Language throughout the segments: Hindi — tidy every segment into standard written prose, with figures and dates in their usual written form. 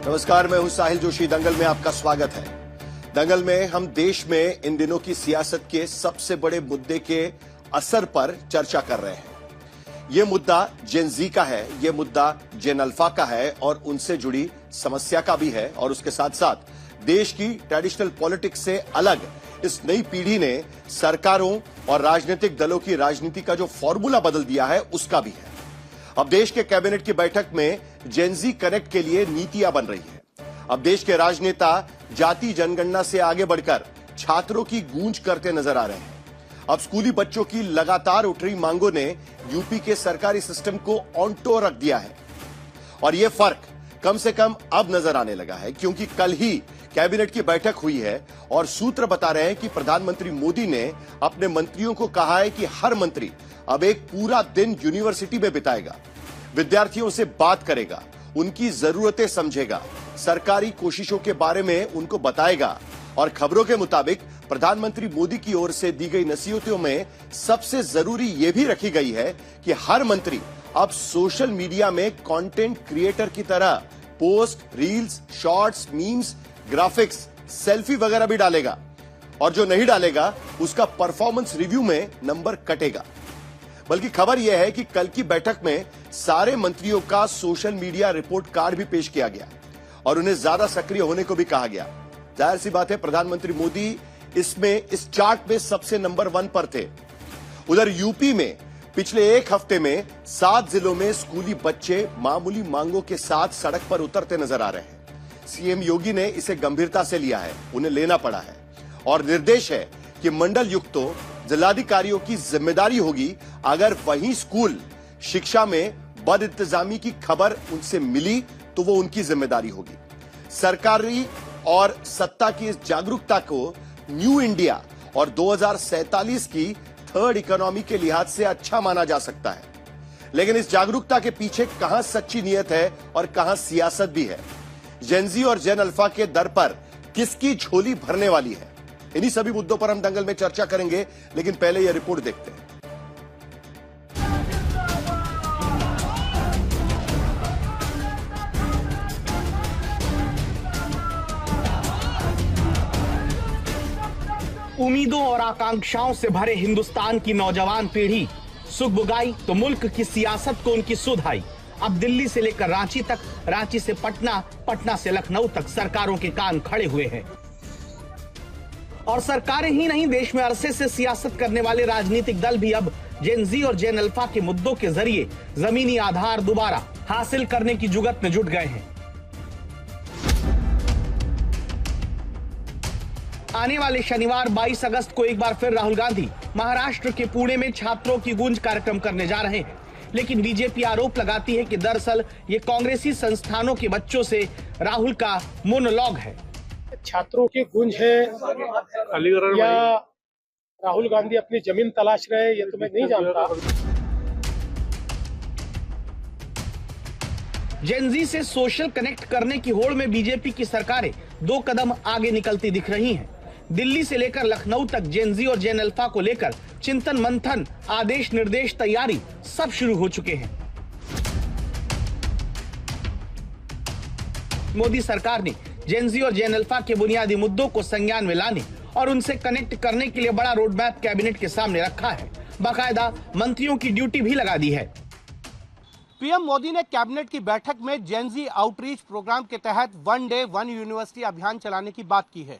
नमस्कार, मैं हूं साहिल जोशी। दंगल में आपका स्वागत है। दंगल में हम देश में इन दिनों की सियासत के सबसे बड़े मुद्दे के असर पर चर्चा कर रहे हैं। यह मुद्दा जेन जी का है, यह मुद्दा जेन अल्फा का है और उनसे जुड़ी समस्या का भी है। और उसके साथ साथ देश की ट्रेडिशनल पॉलिटिक्स से अलग इस नई पीढ़ी ने सरकारों और राजनीतिक दलों की राजनीति का जो फॉर्मूला बदल दिया है उसका भी है। अब देश के कैबिनेट की बैठक में जेन जी कनेक्ट के लिए नीतियां बन रही है। अब देश के राजनेता जाति जनगणना से आगे बढ़कर छात्रों की गूंज करते नजर आ रहे हैं। अब स्कूली बच्चों की लगातार उठ रही मांगों ने यूपी के सरकारी सिस्टम को ऑन टो रख दिया है। और यह फर्क कम से कम अब नजर आने लगा है, क्योंकि कल ही कैबिनेट की बैठक हुई है और सूत्र बता रहे हैं कि प्रधानमंत्री मोदी ने अपने मंत्रियों को कहा है कि हर मंत्री अब एक पूरा दिन यूनिवर्सिटी में बिताएगा, विद्यार्थियों से बात करेगा, उनकी जरूरतें समझेगा, सरकारी कोशिशों के बारे में उनको बताएगा। और खबरों के मुताबिक प्रधानमंत्री मोदी की ओर से दी गई नसीहतों में सबसे जरूरी यह भी रखी गई है कि हर मंत्री अब सोशल मीडिया में कंटेंट क्रिएटर की तरह post, reels, shorts, memes, graphics, selfie वगैरह भी डालेगा। और जो नहीं डालेगा उसका परफॉर्मेंस रिव्यू में नंबर कटेगा। बल्कि खबर यह है कि कल की बैठक में सारे मंत्रियों का सोशल मीडिया रिपोर्ट कार्ड भी पेश किया गया और उन्हें ज्यादा सक्रिय होने को भी कहा गया। जाहिर सी बात है, प्रधानमंत्री मोदी इस चार्ट में सबसे नंबर 1 पर थे। उधर यूपी में पिछले एक हफ्ते में 7 जिलों में स्कूली बच्चे मामूली मांगों के साथ सड़क पर उतरते नजर आ रहे हैं। सीएम योगी ने इसे गंभीरता से लिया है, उन्हें लेना पड़ा है और निर्देश है कि मंडल युक्तों, जिलाधिकारियों की जिम्मेदारी होगी अगर वहीं स्कूल शिक्षा में बदइंतजामी की खबर उनसे मिली तो वो उनकी जिम्मेदारी होगी। सरकारी और सत्ता की इस जागरूकता को न्यू इंडिया और 2047 की थर्ड इकोनॉमी के लिहाज से अच्छा माना जा सकता है। लेकिन इस जागरूकता के पीछे कहां सच्ची नीयत है और कहां सियासत भी है? जेन जी और जेन अल्फा के दर पर किसकी झोली भरने वाली है? इन्हीं सभी मुद्दों पर हम दंगल में चर्चा करेंगे, लेकिन पहले यह रिपोर्ट देखते हैं। उम्मीदों और आकांक्षाओं से भरे हिंदुस्तान की नौजवान पीढ़ी सुख बुगाई तो मुल्क की सियासत को उनकी सुध आई। अब दिल्ली से लेकर रांची तक, रांची से पटना, पटना से लखनऊ तक सरकारों के कान खड़े हुए हैं। और सरकारें ही नहीं, देश में अरसे से सियासत करने वाले राजनीतिक दल भी अब जेन जी और जेन अल्फा के मुद्दों के जरिए जमीनी आधार दोबारा हासिल करने की जुगत में जुट गए हैं। आने वाले शनिवार 22 अगस्त को एक बार फिर राहुल गांधी महाराष्ट्र के पुणे में छात्रों की गूंज कार्यक्रम करने जा रहे हैं। लेकिन बीजेपी आरोप लगाती है कि दरअसल ये कांग्रेसी संस्थानों के बच्चों से राहुल का मोनोलॉग है। छात्रों की गूंज है या राहुल गांधी अपनी जमीन तलाश रहे हैं, ये तो मैं नहीं जानता। जेन जी से सोशल कनेक्ट करने की होड़ में बीजेपी की सरकारें 2 कदम आगे निकलती दिख रही हैं। दिल्ली से लेकर लखनऊ तक जेन जी और जेन अल्फा को लेकर चिंतन मंथन, आदेश निर्देश, तैयारी सब शुरू हो चुके हैं। मोदी सरकार ने जेन जी और जेन अल्फा के बुनियादी मुद्दों को संज्ञान में लाने और उनसे कनेक्ट करने के लिए बड़ा रोड मैप कैबिनेट के सामने रखा है। बाकायदा मंत्रियों की ड्यूटी भी लगा दी है। पीएम मोदी ने कैबिनेट की बैठक में जेन जी आउटरीच प्रोग्राम के तहत 1 डे 1 यूनिवर्सिटी अभियान चलाने की बात की है।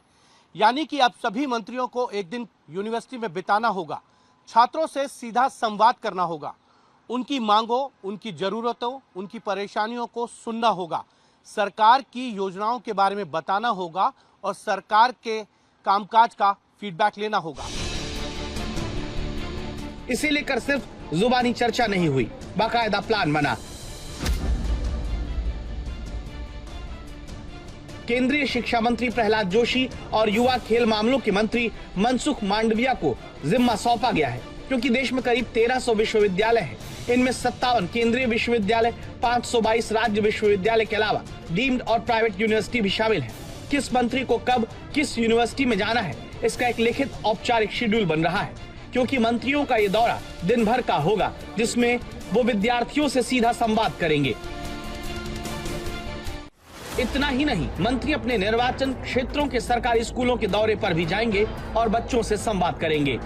यानी कि अब सभी मंत्रियों को एक दिन यूनिवर्सिटी में बिताना होगा, छात्रों से सीधा संवाद करना होगा, उनकी मांगों, उनकी जरूरतों, उनकी परेशानियों को सुनना होगा, सरकार की योजनाओं के बारे में बताना होगा और सरकार के कामकाज का फीडबैक लेना होगा। इसे लेकर सिर्फ जुबानी चर्चा नहीं हुई, बाकायदा प्लान बना। केंद्रीय शिक्षा मंत्री प्रहलाद जोशी और युवा खेल मामलों के मंत्री मनसुख मांडविया को जिम्मा सौंपा गया है, क्योंकि देश में करीब 1300 विश्वविद्यालय हैं। इनमें 57 केंद्रीय विश्वविद्यालय, 522 राज्य विश्वविद्यालय के अलावा डीम्ड और प्राइवेट यूनिवर्सिटी भी शामिल हैं। किस मंत्री को कब किस यूनिवर्सिटी में जाना है, इसका एक लिखित औपचारिक शेड्यूल बन रहा है, क्योंकि मंत्रियों का ये दौरा दिन भर का होगा, जिसमें वो विद्यार्थियों से सीधा संवाद करेंगे। इतना ही नहीं, मंत्री अपने निर्वाचन क्षेत्रों के सरकारी स्कूलों के दौरे पर भी जाएंगे और बच्चों से संवाद करेंगे।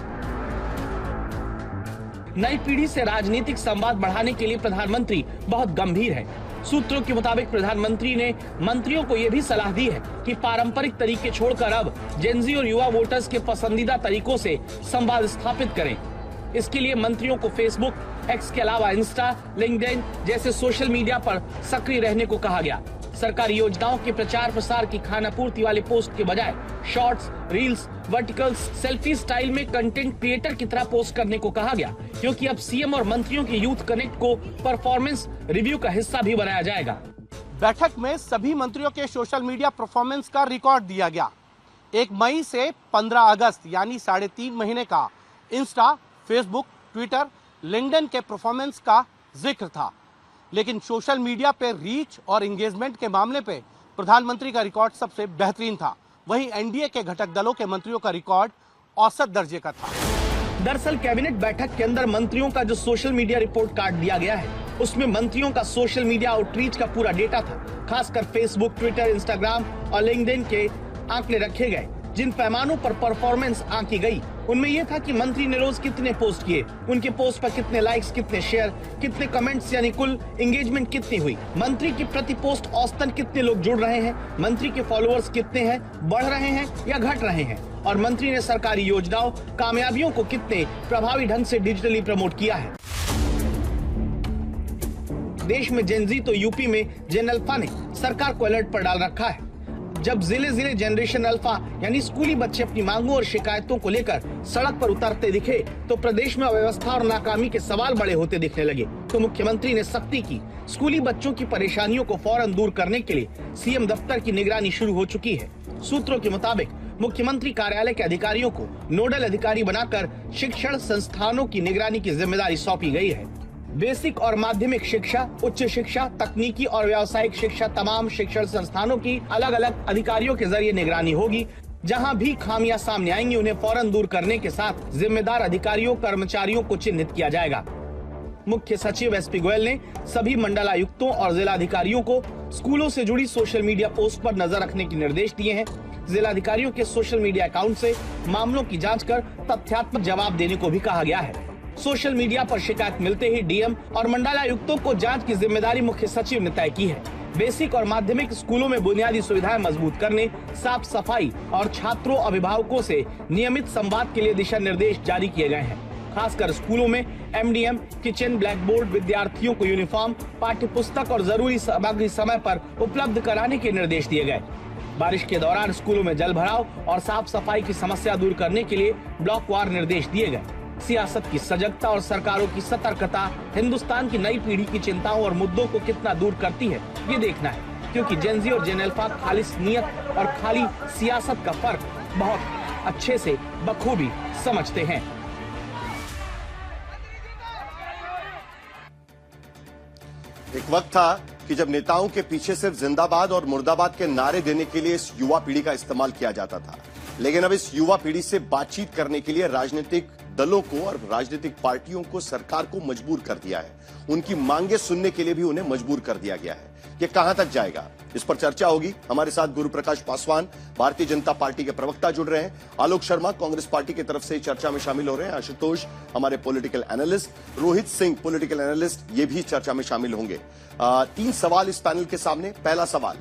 नई पीढ़ी से राजनीतिक संवाद बढ़ाने के लिए प्रधानमंत्री बहुत गंभीर है। सूत्रों के मुताबिक प्रधानमंत्री ने मंत्रियों को यह भी सलाह दी है कि पारंपरिक तरीके छोड़कर अब जेनजी और युवा वोटर्स के पसंदीदा तरीकों से संवाद स्थापित करें। इसके लिए मंत्रियों को फेसबुक, एक्स के अलावा इंस्टा, लिंक्डइन जैसे सोशल मीडिया पर सक्रिय रहने को कहा गया। सरकारी योजनाओं के प्रचार प्रसार की खानापूर्ति वाले पोस्ट के बजाय shorts, reels, verticals, selfie style में कंटेंट क्रिएटर की तरह पोस्ट करने को कहा गया, क्योंकि अब सीएम और मंत्रियों की यूथ कनेक्ट को परफॉर्मेंस रिव्यू का हिस्सा भी बनाया जाएगा। बैठक में सभी मंत्रियों के सोशल मीडिया परफॉर्मेंस का रिकॉर्ड दिया गया। 1 मई से 15 अगस्त यानी 3.5 महीने का इंस्टा, फेसबुक, ट्विटर, लिंक्डइन के परफॉर्मेंस का जिक्र था, लेकिन सोशल मीडिया पे रीच और एंगेजमेंट के मामले पे प्रधानमंत्री का रिकॉर्ड सबसे बेहतरीन था। वहीं एनडीए के घटक दलों के मंत्रियों का रिकॉर्ड औसत दर्जे का था। दरअसल कैबिनेट बैठक के अंदर मंत्रियों का जो सोशल मीडिया रिपोर्ट कार्ड दिया गया है, उसमें मंत्रियों का सोशल मीडिया आउटरीच का पूरा डेटा था। खासकर फेसबुक, ट्विटर, इंस्टाग्राम और लिंक्डइन के आंकड़े रखे गए। जिन पैमानों पर परफॉर्मेंस आंकी गई, उनमें यह था कि मंत्री ने रोज कितने पोस्ट किए, उनके पोस्ट पर कितने लाइक्स, कितने शेयर, कितने कमेंट्स, यानी कुल एंगेजमेंट कितनी हुई, मंत्री की प्रति पोस्ट औसतन कितने लोग जुड़ रहे हैं, मंत्री के फॉलोअर्स कितने हैं, बढ़ रहे हैं या घट रहे हैं, और मंत्री ने सरकारी योजनाओं, कामयाबियों को कितने प्रभावी ढंग से डिजिटली प्रमोट किया है। देश में जेनजी तो यूपी में जेन अल्फा ने सरकार को अलर्ट पर डाल रखा है। जब जिले जिले जनरेशन अल्फा यानी स्कूली बच्चे अपनी मांगों और शिकायतों को लेकर सड़क पर उतरते दिखे, तो प्रदेश में अव्यवस्था और नाकामी के सवाल बड़े होते दिखने लगे। तो मुख्यमंत्री ने सख्ती की। स्कूली बच्चों की परेशानियों को फौरन दूर करने के लिए सीएम दफ्तर की निगरानी शुरू हो चुकी है। सूत्रों के मुताबिक मुख्यमंत्री कार्यालय के अधिकारियों को नोडल अधिकारी बनाकर शिक्षण संस्थानों की निगरानी की जिम्मेदारी सौंपी गई है। बेसिक और माध्यमिक शिक्षा, उच्च शिक्षा, तकनीकी और व्यावसायिक शिक्षा, तमाम शिक्षण संस्थानों की अलग अलग अधिकारियों के जरिए निगरानी होगी। जहां भी खामियां सामने आएंगी, उन्हें फौरन दूर करने के साथ जिम्मेदार अधिकारियों, कर्मचारियों को चिन्हित किया जाएगा। मुख्य सचिव एसपी गोयल ने सभी मंडलायुक्तों और जिलाधिकारियों को स्कूलों से जुड़ी सोशल मीडिया पोस्ट पर नजर रखने के निर्देश दिए हैं। जिलाधिकारियों के सोशल मीडिया अकाउंट से मामलों की जाँच कर तथ्यात्मक जवाब देने को भी कहा गया है। सोशल मीडिया पर शिकायत मिलते ही डीएम और मंडलायुक्तों को जांच की जिम्मेदारी मुख्य सचिव ने तय की है। बेसिक और माध्यमिक स्कूलों में बुनियादी सुविधाएं मजबूत करने, साफ सफाई और छात्रों अभिभावकों से नियमित संवाद के लिए दिशा निर्देश जारी किए गए हैं। खासकर स्कूलों में एमडीएम, किचन, ब्लैक बोर्ड, विद्यार्थियों को यूनिफॉर्म, पाठ्य पुस्तक और जरूरी सामग्री समय पर उपलब्ध कराने के निर्देश दिए गए। बारिश के दौरान स्कूलों में जल भराव और साफ सफाई की समस्या दूर करने के लिए ब्लॉकवार निर्देश दिए गए। सियासत की सजगता और सरकारों की सतर्कता हिंदुस्तान की नई पीढ़ी की चिंताओं और मुद्दों को कितना दूर करती है, ये देखना है, क्योंकि जेनजी और जेन अल्फा खालिस नियत और खाली सियासत का फर्क बहुत अच्छे से बखूबी समझते हैं। एक वक्त था कि जब नेताओं के पीछे सिर्फ जिंदाबाद और मुर्दाबाद के नारे देने के लिए इस युवा पीढ़ी का इस्तेमाल किया जाता था, लेकिन अब इस युवा पीढ़ी से बातचीत करने के लिए राजनीतिक दलों को और राजनीतिक पार्टियों को सरकार को मजबूर कर दिया है। उनकी मांगे सुनने के लिए भी उन्हें मजबूर कर दिया गया है। ये कहां तक जाएगा, इस पर चर्चा होगी। हमारे साथ गुरु प्रकाश पासवान, भारतीय जनता पार्टी के प्रवक्ता जुड़ रहे हैं। आलोक शर्मा कांग्रेस पार्टी की तरफ से चर्चा में शामिल हो रहे हैं। आशुतोष हमारे political analyst, Rohit Singh political analyst, ये भी चर्चा में शामिल होंगे। 3 सवाल इस पैनल के सामने। पहला सवाल,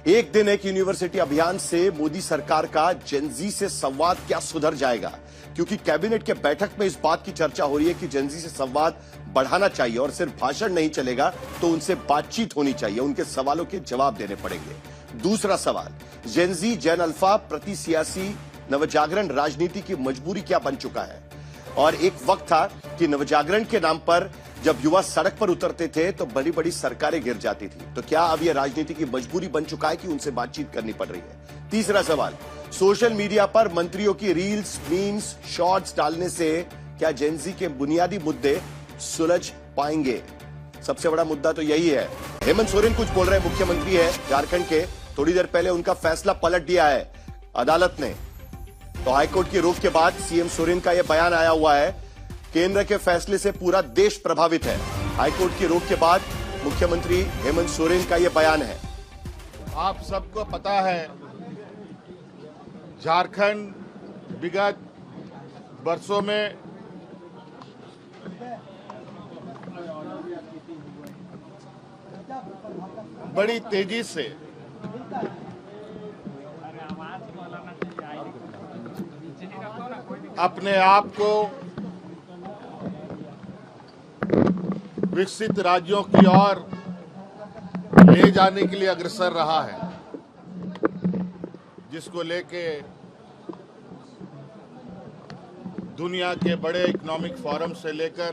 एक दिन एक यूनिवर्सिटी अभियान से मोदी सरकार का जेनजी से संवाद क्या सुधर जाएगा? क्योंकि कैबिनेट के बैठक में इस बात की चर्चा हो रही है कि जेनजी से संवाद बढ़ाना चाहिए और सिर्फ भाषण नहीं चलेगा, तो उनसे बातचीत होनी चाहिए, उनके सवालों के जवाब देने पड़ेंगे। दूसरा सवाल, जेनजी, जेन अल्फा प्रति सियासी नवजागरण राजनीति की मजबूरी क्या बन चुका है? और एक वक्त था कि नवजागरण के नाम पर जब युवा सड़क पर उतरते थे तो बड़ी बड़ी सरकारें गिर जाती थी। तो क्या अब यह राजनीति की मजबूरी बन चुका है कि उनसे बातचीत करनी पड़ रही है? तीसरा सवाल, सोशल मीडिया पर मंत्रियों की रील्स, मीम्स, शॉर्ट्स डालने से क्या जेनजी के बुनियादी मुद्दे सुलझ पाएंगे? सबसे बड़ा मुद्दा तो यही है। हेमंत सोरेन कुछ बोल रहे हैं, मुख्यमंत्री है झारखंड के। थोड़ी देर पहले उनका फैसला पलट दिया है अदालत ने। तो हाईकोर्ट की रोक के बाद सीएम सोरेन का यह बयान आया हुआ है, केंद्र के फैसले से पूरा देश प्रभावित है। हाईकोर्ट की रोक के बाद मुख्यमंत्री हेमंत सोरेन का यह बयान है। आप सबको पता है, झारखंड विगत वर्षों में बड़ी तेजी से अपने आप को विकसित राज्यों की ओर ले जाने के लिए अग्रसर रहा है, जिसको लेके दुनिया के बड़े इकोनॉमिक फोरम से लेकर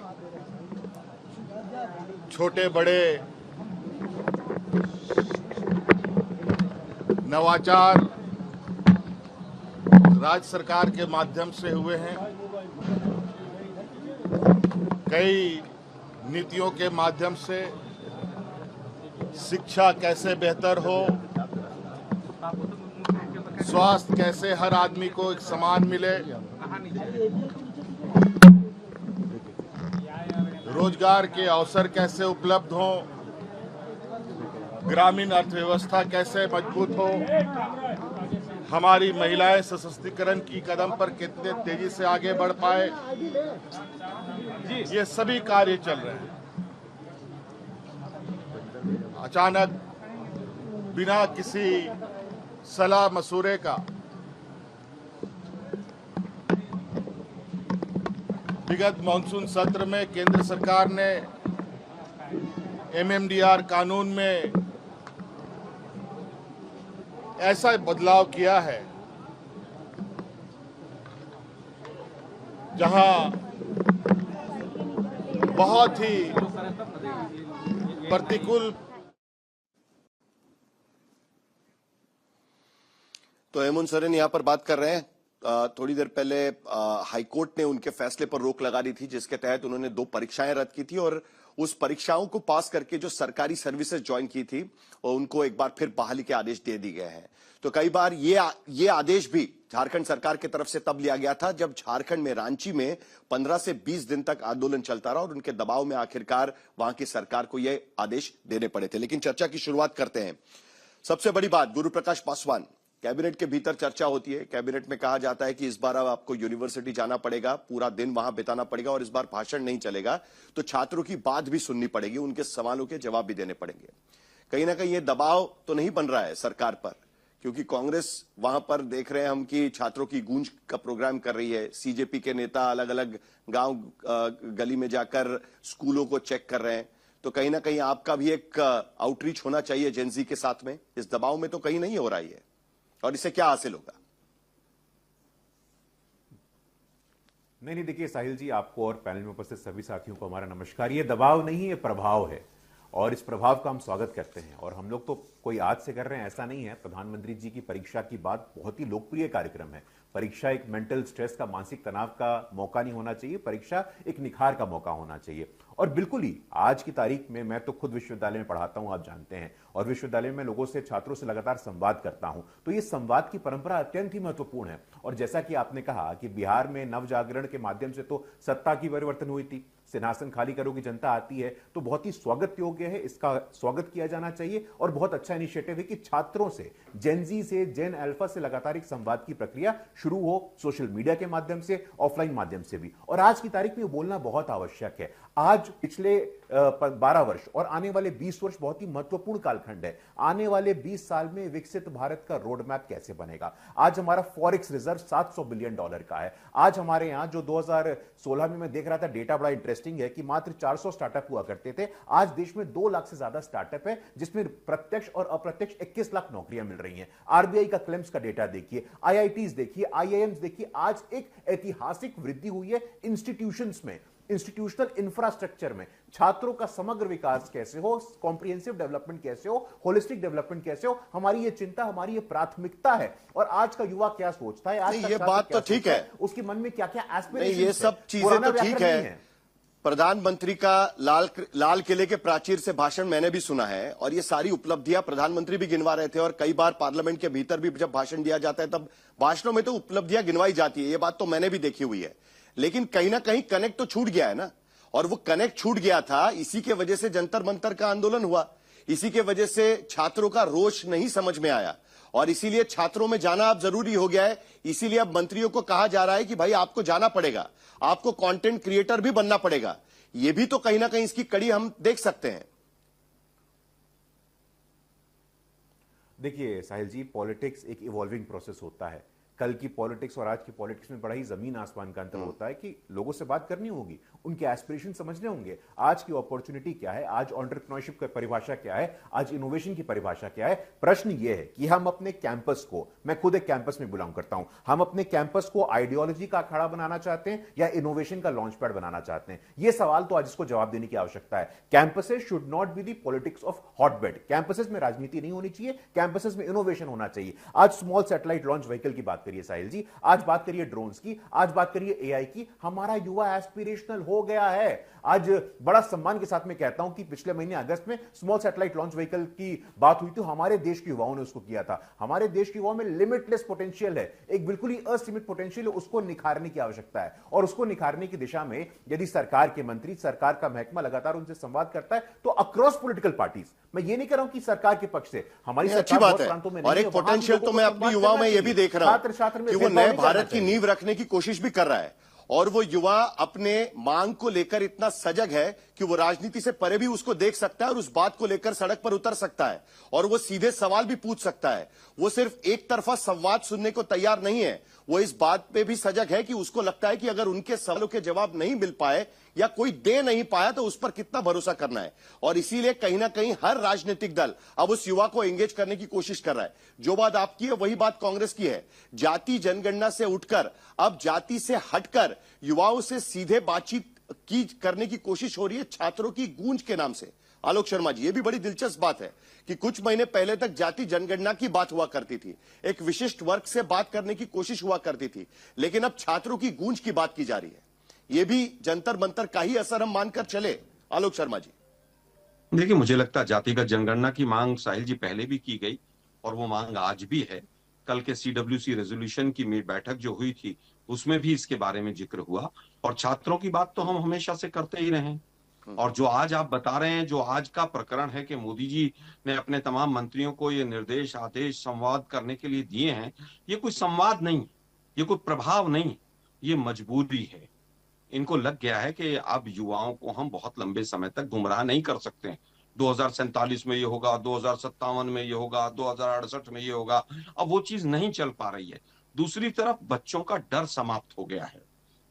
छोटे बड़े नवाचार राज्य सरकार के माध्यम से हुए हैं। कई नीतियों के माध्यम से शिक्षा कैसे बेहतर हो, स्वास्थ्य कैसे हर आदमी को एक समान मिले, रोजगार के अवसर कैसे उपलब्ध हो, ग्रामीण अर्थव्यवस्था कैसे मजबूत हो, हमारी महिलाएं सशक्तिकरण की कदम पर कितने तेजी से आगे बढ़ पाए, ये सभी कार्य चल रहे हैं। अचानक बिना किसी सलाह मशूरे का विगत मॉनसून सत्र में केंद्र सरकार ने एमएमडीआर कानून में ऐसा बदलाव किया है जहां बहुत ही प्रतिकूल। तो हेमंत सोरेन यहां पर बात कर रहे हैं। थोड़ी देर पहले हाईकोर्ट ने उनके फैसले पर रोक लगा दी थी, जिसके तहत उन्होंने 2 परीक्षाएं रद्द की थी और उस परीक्षाओं को पास करके जो सरकारी सर्विसेज ज्वाइन की थी और उनको एक बार फिर बहाली के आदेश दे दिए गए हैं। तो कई बार ये आदेश भी झारखंड सरकार की तरफ से तब लिया गया था जब झारखंड में रांची में 15 से 20 दिन तक आंदोलन चलता रहा और उनके दबाव में आखिरकार वहां की सरकार को ये आदेश देने पड़े थे। लेकिन चर्चा की शुरुआत करते हैं। सबसे बड़ी बात, गुरु प्रकाश पासवान, कैबिनेट के भीतर चर्चा होती है। कैबिनेट में कहा जाता है कि इस बार अब आपको यूनिवर्सिटी जाना पड़ेगा, पूरा दिन वहां बिताना पड़ेगा और इस बार भाषण नहीं चलेगा, तो छात्रों की बात भी सुननी पड़ेगी, उनके सवालों के जवाब भी देने पड़ेंगे। कहीं ना कहीं ये दबाव तो नहीं बन रहा है सरकार पर, क्योंकि कांग्रेस वहां पर देख रहे हैं हम कि छात्रों की गूंज का प्रोग्राम कर रही है। सीजेपी के नेता अलग अलग गांव गली में जाकर स्कूलों को चेक कर रहे हैं। तो कहीं ना कहीं आपका भी एक आउटरीच होना चाहिए जेनजी के साथ में। इस दबाव में तो कहीं नहीं हो रहा है और इससे क्या हासिल होगा? नहीं, देखिए साहिल जी, आपको और पैनल में उपस्थित सभी साथियों को हमारा नमस्कार। ये दबाव नहीं है, प्रभाव है और इस प्रभाव का हम स्वागत करते हैं। और हम लोग तो कोई आज से कर रहे हैं ऐसा नहीं है। प्रधानमंत्री जी की परीक्षा की बात बहुत ही लोकप्रिय कार्यक्रम है। परीक्षा एक मेंटल स्ट्रेस का, मानसिक तनाव का मौका नहीं होना चाहिए। परीक्षा एक निखार का मौका होना चाहिए। और बिल्कुल ही आज की तारीख में मैं तो खुद विश्वविद्यालय में पढ़ाता हूं, आप जानते हैं, और विश्वविद्यालय में लोगों से, छात्रों से लगातार संवाद करता हूं। तो ये संवाद की परंपरा अत्यंत ही महत्वपूर्ण है। और जैसा कि आपने कहा कि बिहार में नव जागरण के माध्यम से तो सत्ता की परिवर्तन हुई थी, सिंहासन खाली करोगी जनता आती है, तो बहुत ही स्वागत योग्य है, इसका स्वागत किया जाना चाहिए। और बहुत अच्छा इनिशिएटिव है कि छात्रों से, जेनजी से, जेन अल्फा से लगातार एक संवाद की प्रक्रिया शुरू हो, सोशल मीडिया के माध्यम से, ऑफलाइन माध्यम से भी। और आज की तारीख में बोलना बहुत आवश्यक है। आज पिछले 12 वर्ष और आने वाले 20 वर्ष बहुत ही महत्वपूर्ण कालखंड है। आने वाले 20 साल में विकसित भारत का रोड मैप कैसे बनेगा। आज हमारा फॉरेक्स रिजर्व $700 बिलियन का है। आज हमारे यहां जो 2016 में मैं देख रहा था, डेटा बड़ा इंटरेस्टिंग है कि मात्र 400 स्टार्टअप हुआ करते थे। आज देश में 2 लाख से ज्यादा स्टार्टअप है, जिसमें प्रत्यक्ष और अप्रत्यक्ष 21 लाख नौकरियां मिल रही हैं। आरबीआई का क्लेम्स का डेटा देखिए, आईआईटीज देखिए, आईआईएम्स देखिए। आज एक ऐतिहासिक वृद्धि हुई है इंस्टीट्यूशंस में, इंस्टीट्यूशनल इंफ्रास्ट्रक्चर में। छात्रों का समग्र विकास कैसे हो, कॉम्प्रिहेंसिव डेवलपमेंट कैसे हो, होलिस्टिक डेवलपमेंट कैसे हो, हमारी ये चिंता, हमारी ये प्राथमिकता है। और आज का युवा क्या सोचता है, आज ये बात तो ठीक है, उसके मन में क्या क्या एस्पिरेशंस है, ये सब चीजें तो ठीक है। प्रधानमंत्री का लाल किले के प्राचीर से भाषण मैंने भी सुना है और ये सारी उपलब्धियां प्रधानमंत्री भी गिनवा रहे थे। और कई बार पार्लियामेंट के भीतर भी जब भाषण दिया जाता है तब भाषणों में तो उपलब्धियां गिनवाई जाती है, ये बात तो मैंने भी देखी हुई है। लेकिन कहीं ना कहीं कनेक्ट तो छूट गया है ना, और वो कनेक्ट छूट गया था, इसी के वजह से जंतर मंतर का आंदोलन हुआ। इसी के वजह से छात्रों का रोष नहीं समझ में आया और इसीलिए छात्रों में जाना अब जरूरी हो गया है। इसीलिए अब मंत्रियों को कहा जा रहा है कि भाई आपको जाना पड़ेगा, आपको कंटेंट क्रिएटर भी बनना पड़ेगा। यह भी तो कहीं ना कहीं इसकी कड़ी हम देख सकते हैं। देखिए साहिल जी, पॉलिटिक्स एक इवॉल्विंग प्रोसेस होता है। कल की पॉलिटिक्स और आज की पॉलिटिक्स में बड़ा ही जमीन आसमान का अंतर होता है कि लोगों से बात करनी होगी, उनके एस्पिरेशन समझने होंगे। आज की अपॉर्चुनिटी क्या है, आज एंटरप्रेन्योरशिप की परिभाषा क्या है, आज इनोवेशन की परिभाषा क्या है। प्रश्न यह है कि हम अपने कैंपस को, मैं खुद एक कैंपस में बिलोंग करता हूं, हम अपने कैंपस को आइडियोलॉजी का अखाड़ा बनाना चाहते हैं या इनोवेशन का लॉन्च पैड बनाना चाहते हैं। यह सवाल तो आज इसको जवाब देने की आवश्यकता है। Campuses should not be the politics of hotbed. Campuses में राजनीति नहीं होनी चाहिए, कैंपसेस में इनोवेशन होना चाहिए। आज स्मॉल सैटेलाइट लॉन्च व्हीकल की बात करिए साहिल जी, आज बात करिए ड्रोन्स की, आज बात करिए एआई की। हमारा युवा एस्पिरेशनल हो गया है। आज बड़ा सम्मान के साथ में कहता हूं कि पिछले महीने अगस्त में स्मॉल सैटेलाइट लॉन्च व्हीकल की बात हुई थी, हमारे देश के युवाओं ने उसको किया था। हमारे देश के युवाओं में लिमिटलेस पोटेंशियल है, एक बिल्कुल ही असीमित पोटेंशियल है, उसको निखारने की आवश्यकता है। और उसको निखारने की दिशा में यदि सरकार के मंत्री, सरकार का महकमा लगातार उनसे संवाद करता है तो अक्रॉस पॉलिटिकल पार्टीज, मैं ये नहीं कह रहा हूं कि सरकार के पक्ष से, हमारी अच्छी बात है। और एक पोटेंशियल तो मैं अपनी युवाओं में यह भी देख रहा हूं कि वो नए भारत की नींव रखने की कोशिश भी कर रहा है और वो युवा अपने मांग को लेकर इतना सजग है कि वो राजनीति से परे भी उसको देख सकता है और उस बात को लेकर सड़क पर उतर सकता है और वो सीधे सवाल भी पूछ सकता है। वो सिर्फ एक तरफा संवाद सुनने को तैयार नहीं है, वो इस बात पे भी सजग है कि उसको लगता है कि अगर उनके सवालों के जवाब नहीं मिल पाए या कोई दे नहीं पाया तो उस पर कितना भरोसा करना है। और इसीलिए कहीं ना कहीं हर राजनीतिक दल अब उस युवा को एंगेज करने की कोशिश कर रहा है। जो बात आपकी है वही बात कांग्रेस की है। जाति जनगणना से उठकर अब जाति से हटकर युवाओं से सीधे बातचीत करने की कोशिश हो रही है छात्रों की गूंज के नाम से। आलोक शर्मा जी, ये भी बड़ी दिलचस्प बात है कि कुछ महीने पहले तक जाति जनगणना की बात हुआ करती थी, एक विशिष्ट वर्ग से बात करने की कोशिश हुआ करती थी, लेकिन अब छात्रों की गूंज की बात की जा रही है। ये भी जंतर मंतर का ही असर हम मानकर चले। आलोक शर्मा जी, देखिए, मुझे लगता है जातिगत जनगणना की मांग साहिल जी पहले भी की गई और वो मांग आज भी है। कल के CWC रेजोल्यूशन की बैठक जो हुई थी उसमें भी इसके बारे में जिक्र हुआ और छात्रों की बात तो हम हमेशा से करते ही रहे हैं। और जो आज आप बता रहे हैं, जो आज का प्रकरण है कि मोदी जी ने अपने तमाम मंत्रियों को ये निर्देश, आदेश संवाद करने के लिए दिए हैं, ये कोई संवाद नहीं, ये कोई प्रभाव नहीं, ये मजबूरी है। इनको लग गया है कि अब युवाओं को हम बहुत लंबे समय तक गुमराह नहीं कर सकते। 2047 में ये होगा, 2057 में ये होगा, 2068 में ये होगा, अब वो चीज नहीं चल पा रही है। दूसरी तरफ बच्चों का डर समाप्त हो गया है।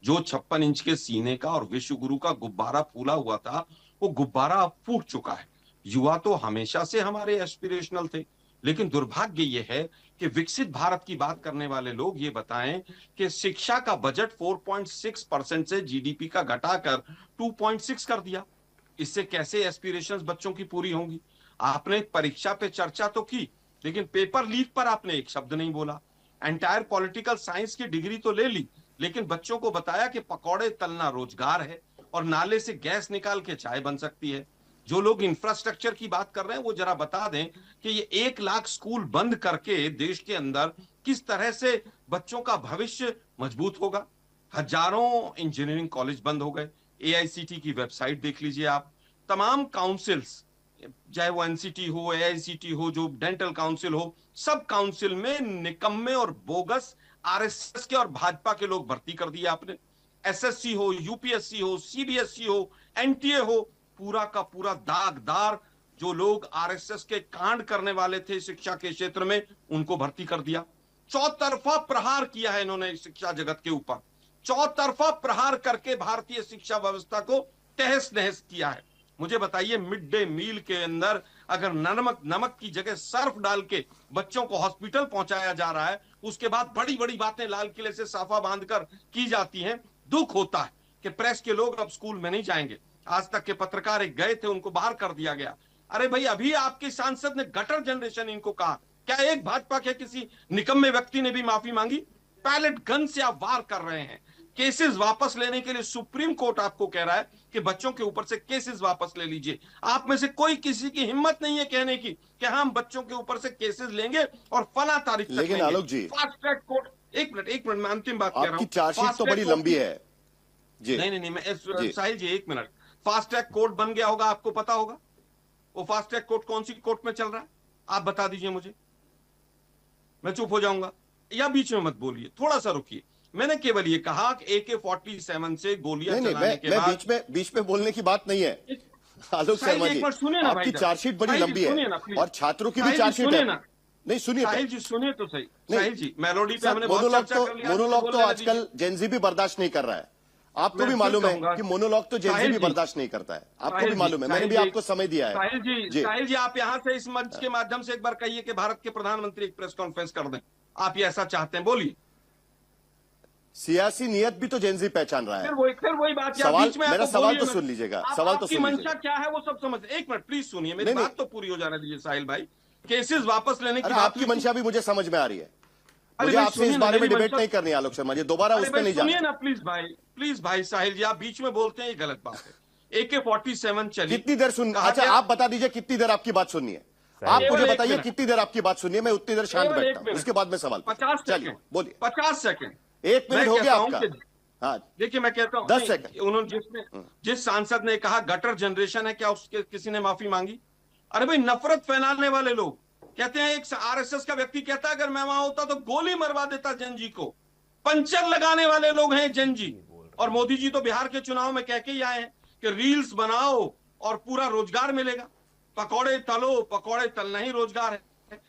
जो 56 इंच के सीने का और विश्व गुरु का गुब्बारा फूला हुआ था, वो गुब्बारा अब फूट चुका है। युवा तो हमेशा से हमारे एस्पिरेशनल थे, लेकिन दुर्भाग्य ये है कि विकसित भारत की बात करने वाले लोग ये बताएं कि शिक्षा का बजट 4.6% से GDP का घटाकर 2.6 कर दिया। इससे कैसे एस्पिरेशंस बच्चों की पूरी होंगी? आपने परीक्षा पे चर्चा तो की, लेकिन पेपर लीक पर आपने एक शब्द नहीं बोला। एंटायर पॉलिटिकल साइंस की डिग्री तो ले ली, लेकिन बच्चों को बताया कि पकौड़े तलना रोजगार है और नाले से गैस निकाल के चाय बन सकती है। जो लोग इंफ्रास्ट्रक्चर की बात कर रहे हैं वो जरा बता दें कि ये 1 लाख स्कूल बंद करके देश के अंदर किस तरह से बच्चों का भविष्य मजबूत होगा। हजारों इंजीनियरिंग कॉलेज बंद हो गए। AICT की वेबसाइट देख लीजिए आप। तमाम काउंसिल्स, चाहे वो NCT हो, AICT हो, जो डेंटल काउंसिल हो, सब काउंसिल में निकम्मे और बोगस RSS के और भाजपा के लोग भर्ती कर दिए आपने। SSC हो, UPSC हो, CBSE हो, NTA हो, पूरा का पूरा दागदार जो लोग RSS के कांड करने वाले थे शिक्षा के क्षेत्र में, उनको भर्ती कर दिया। चौतरफा प्रहार किया है इन्होंने शिक्षा जगत के ऊपर। चौतरफा प्रहार करके भारतीय शिक्षा व्यवस्था को तहस नहस किया है। मुझे बताइए, मिड डे मील के अंदर अगर नमक की जगह सर्फ डाल के बच्चों को हॉस्पिटल पहुंचाया जा रहा है, उसके बाद बड़ी बड़ी बातें लाल किले से साफा बांधकर की जाती हैं। दुख होता है कि प्रेस के लोग अब स्कूल में नहीं जाएंगे। आज तक के पत्रकार एक गए थे, उनको बाहर कर दिया गया। अरे भाई, अभी आपके सांसद ने गटर जनरेशन इनको कहा। क्या एक भाजपा के किसी निकम्मे व्यक्ति ने भी माफी मांगी? पैलेट गन से आप वार कर रहे हैं। केसेस वापस लेने के लिए सुप्रीम कोर्ट आपको कह रहा है कि बच्चों के ऊपर से केसेस वापस ले लीजिए। आप में से कोई किसी की हिम्मत नहीं है कहने की कि हम बच्चों के ऊपर से केसेस लेंगे और फला तारीख तक लेकिन आलोक जी, फास्ट ट्रैक कोर्ट, एक मिनट मैं अंतिम बात कह रहा हूं। आपकी चार्जशीट तो बड़ी लंबी है जी। नहीं, मैं साहिल जी, एक मिनट। फास्ट ट्रैक कोर्ट बन गया होगा, आपको पता होगा? वो फास्ट ट्रैक कोर्ट कौन सी कोर्ट में चल रहा है, आप बता दीजिए मुझे, मैं चुप हो जाऊंगा। या बीच में मत बोलिए, थोड़ा सा रुकिए। मैंने केवल ये कहा कि AK-47 से गोलियां चलाने के बाद बीच में बोलने की बात नहीं है आलोक शर्मा जी, आपकी चार्जशीट बड़ी लंबी है और छात्रों की भी चार्जशीट है। नहीं सुनिए साहिल जी, सुनिए तो सही। साहिल जी, मेलोडी पे हमने बहुत चर्चा कर लिया। मोनोलॉग तो आजकल जेनजी भी बर्दाश्त नहीं कर रहा है, आपको भी मालूम है कि मोनोलॉग तो जेनजी भी बर्दाश्त नहीं करता है, आपको भी मालूम है, मैंने भी आपको समय दिया है। साहिल जी, आप यहाँ से इस मंच के माध्यम से एक बार कहिए कि भारत के प्रधानमंत्री एक प्रेस कॉन्फ्रेंस कर दें, आप ये ऐसा चाहते हैं, बोलिए। सियासी नियत भी तो जेनजी पहचान रहा है। फिर वही बात, मेरा सवाल तो सुन लीजिएगा, सवाल तो सुन लीजिएगा। मंशा क्या है वो सब समझ। एक मिनट प्लीज सुनिए, मेरी बात तो पूरी हो जाने दीजिए साहिल भाई। केसेस वापस लेने की आपकी मंशा भी मुझे समझ में आ रही है, मुझे आपसे इस बारे में डिबेट नहीं करनी आलोक शर्मा जी, दोबारा उस पर नहीं जाना। सुनिए ना प्लीज भाई साहिल जी, आप बीच में बोलते हैं, ये गलत बात है। AK-47 चली, कितनी देर सुन, अच्छा आप बता दीजिए कितनी देर आपकी बात सुननी है, आप मुझे बताइए कितनी देर आपकी बात सुनिए, मैं उतनी देर शांत बैठता हूं, उसके बाद में सवाल 50 सेकंड बोलिए। 50 सेकंड, 1 मिनट हो गया आपका। हाँ देखिए मैं कहता हूं 10 सेकंड। उन्होंने जिस सांसद ने कहा गटर जनरेशन है, क्या उसके किसी ने माफी मांगी? अरे भाई, नफरत फैलाने वाले लोग कहते हैं, एक RSS का व्यक्ति कहता है अगर मैं वहां होता तो गोली मरवा देता जनजी को। पंचर लगाने वाले लोग हैं जनजी। और मोदी जी तो बिहार के चुनाव में कह के ही आए हैं कि रील्स बनाओ और पूरा रोजगार मिलेगा। पकौड़े तलो, पकौड़े तलना ही रोजगार है।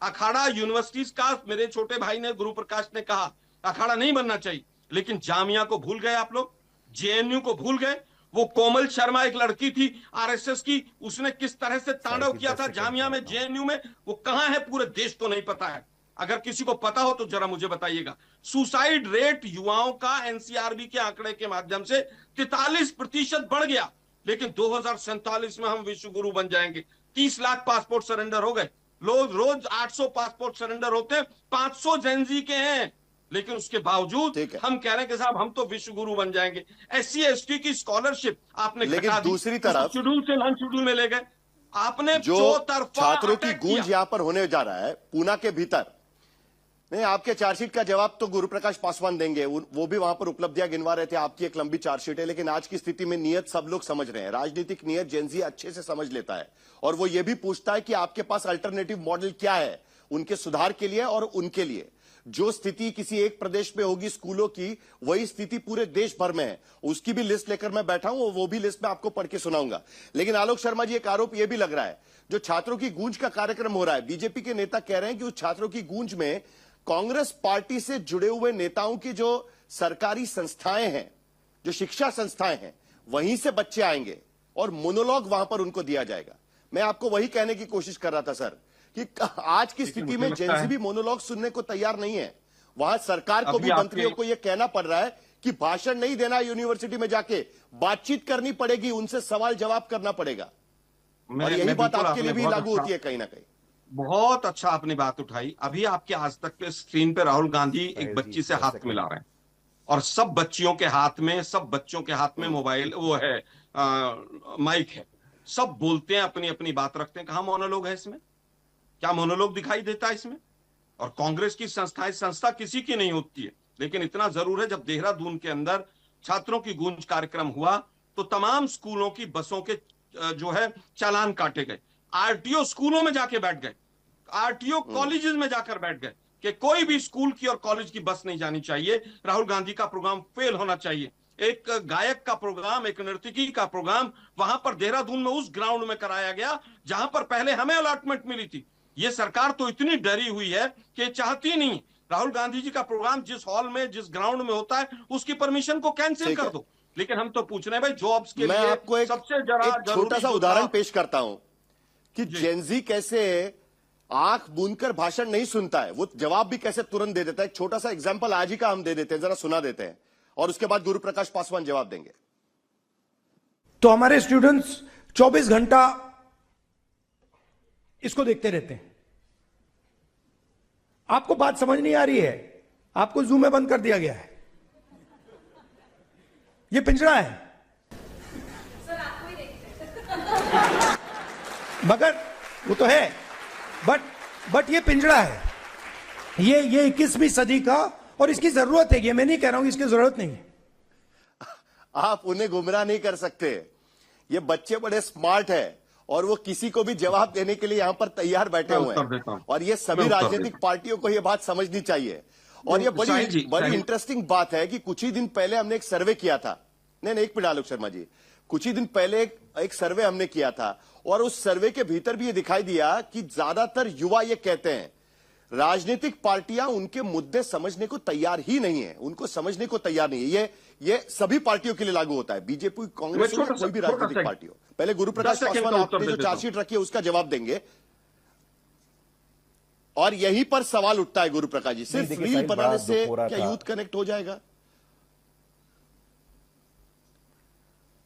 अखाड़ा यूनिवर्सिटीज का मेरे छोटे भाई ने, गुरु प्रकाश ने कहा अखाड़ा नहीं बनना चाहिए, लेकिन जामिया को भूल गए आप लोग, JNU को भूल गए। वो कोमल शर्मा एक लड़की थी RSS की, उसने किस तरह से तांडव किया था जामिया में, JNU में, वो कहां है पूरे देश को नहीं पता है। अगर किसी को पता हो तो जरा मुझे बताइएगा। सुसाइड रेट युवाओं का NCRB के आंकड़े के माध्यम से 43% बढ़ गया, लेकिन 2047 में हम विश्व गुरु बन जाएंगे। 30 लाख पासपोर्ट सरेंडर हो गए, रोज 800 पासपोर्ट सरेंडर होते हैं, 500 जेनजी के हैं, लेकिन उसके बावजूद हम कह रहे हैं कि साहब हम तो विश्व गुरु बन जाएंगे। SC ST की स्कॉलरशिप आपने लेकिन दूसरी तरफ शेड्यूल से नॉन शेड्यूल में ले गए आपने। जो छात्रों की गूंज यहां पर होने जा रहा है पूना के भीतर, नहीं आपके चार्जशीट का जवाब तो गुरु प्रकाश पासवान देंगे, वो भी वहां पर उपलब्धियां गिनवा रहे थे, आपकी एक लंबी चार्जशीट है। लेकिन आज की स्थिति में नियत सब लोग समझ रहे हैं, राजनीतिक नियत जेनजी अच्छे से समझ लेता है, और वो ये भी पूछता है कि आपके पास अल्टरनेटिव मॉडल क्या है उनके सुधार के लिए और उनके लिए। जो स्थिति किसी एक प्रदेश में होगी स्कूलों की, वही स्थिति पूरे देश भर में है। उसकी भी लिस्ट लेकर मैं बैठा हूं, वो भी लिस्ट मैं आपको पढ़ के सुनाऊंगा। लेकिन आलोक शर्मा जी, एक आरोप यह भी लग रहा है, जो छात्रों की गूंज का कार्यक्रम हो रहा है, बीजेपी के नेता कह रहे हैं कि उस छात्रों की गूंज में कांग्रेस पार्टी से जुड़े हुए नेताओं की जो सरकारी संस्थाएं हैं, जो शिक्षा संस्थाएं हैं, वहीं से बच्चे आएंगे और मोनोलॉग वहां पर उनको दिया जाएगा। मैं आपको वही कहने की कोशिश कर रहा था सर, कि आज की स्थिति में जेनजी भी मोनोलॉग सुनने को तैयार नहीं है। वहां सरकार को भी, मंत्रियों को यह कहना पड़ रहा है कि भाषण नहीं देना, यूनिवर्सिटी में जाके बातचीत करनी पड़ेगी, उनसे सवाल जवाब करना पड़ेगा। और यही बात आपके लिए भी लागू होती है कहीं ना कहीं। बहुत अच्छा आपने बात उठाई। अभी आपके आज तक पे स्क्रीन पे राहुल गांधी एक बच्ची से हाथ मिला रहे हैं, और सब बच्चियों के हाथ में, सब बच्चों के हाथ में मोबाइल, वो है माइक है, सब बोलते हैं, अपनी अपनी बात रखते हैं। कहां मोनोलॉग है इसमें? क्या मोनोलॉग दिखाई देता है इसमें? और कांग्रेस की संस्था किसी की नहीं होती है, लेकिन इतना जरूर है, जब देहरादून के अंदर छात्रों की गूंज कार्यक्रम हुआ तो तमाम स्कूलों की बसों के जो है चालान काटे गए। RTO स्कूलों में जाके बैठ गए, RTO कॉलेजेस में जाकर बैठ गए कि कोई भी स्कूल की और कॉलेज की बस नहीं जानी चाहिए, राहुल गांधी का प्रोग्राम फेल होना चाहिए। एक गायक का प्रोग्राम, एक नर्तकी का प्रोग्राम वहां पर देहरादून में उस ग्राउंड में कराया गया जहां पर पहले हमें अलॉटमेंट मिली थी। ये सरकार तो इतनी डरी हुई है कि चाहती नहीं राहुल गांधी जी का प्रोग्राम जिस हॉल में, जिस ग्राउंड में होता है, उसकी परमिशन को कैंसिल कर दो। लेकिन हम तो पूछ रहे हैं भाई, जॉब्स के लिए आपको एक छोटा सा उदाहरण पेश करता हूं कि जेनजी कैसे आंख बूंदकर भाषण नहीं सुनता है, वो जवाब भी कैसे तुरंत दे देता है। एक छोटा सा एग्जांपल आज ही का हम दे देते हैं, जरा सुना देते हैं, और उसके बाद गुरु प्रकाश पासवान जवाब देंगे। तो हमारे स्टूडेंट्स 24 घंटा इसको देखते रहते हैं। आपको बात समझ नहीं आ रही है, आपको जूम में बंद कर दिया गया है। ये पिंजरा है सर, आपको ही देखते हैं। मगर वो तो है, बट ये पिंजरा है, ये 21वीं सदी का, और इसकी जरूरत है। ये मैं नहीं कह रहा हूं इसकी जरूरत नहीं है। आप उन्हें गुमराह नहीं कर सकते। ये बच्चे बड़े स्मार्ट है और वो किसी को भी जवाब देने के लिए यहां पर तैयार बैठे हुए हैं। और ये सभी राजनीतिक पार्टियों को ये बात समझनी चाहिए। और ये बड़ी इंटरेस्टिंग बात है कि कुछ ही दिन पहले हमने एक सर्वे किया था। नहीं, एक मिनट आलोक शर्मा जी, कुछ ही दिन पहले एक सर्वे हमने किया था और उस सर्वे के भीतर भी ये दिखाई दिया कि ज्यादातर युवा ये कहते हैं राजनीतिक पार्टियां उनके मुद्दे समझने को तैयार ही नहीं है, उनको समझने को तैयार नहीं है। ये सभी पार्टियों के लिए लागू होता है, बीजेपी, कांग्रेस हो, कोई भी राजनीतिक पार्टी हो। पहले गुरु प्रकाश पासवान आपने जो चार्जशीट रखी है उसका जवाब देंगे। और यहीं पर सवाल उठता है गुरु प्रकाश जी, सिर्फ रील बनाने से क्या यूथ कनेक्ट हो जाएगा?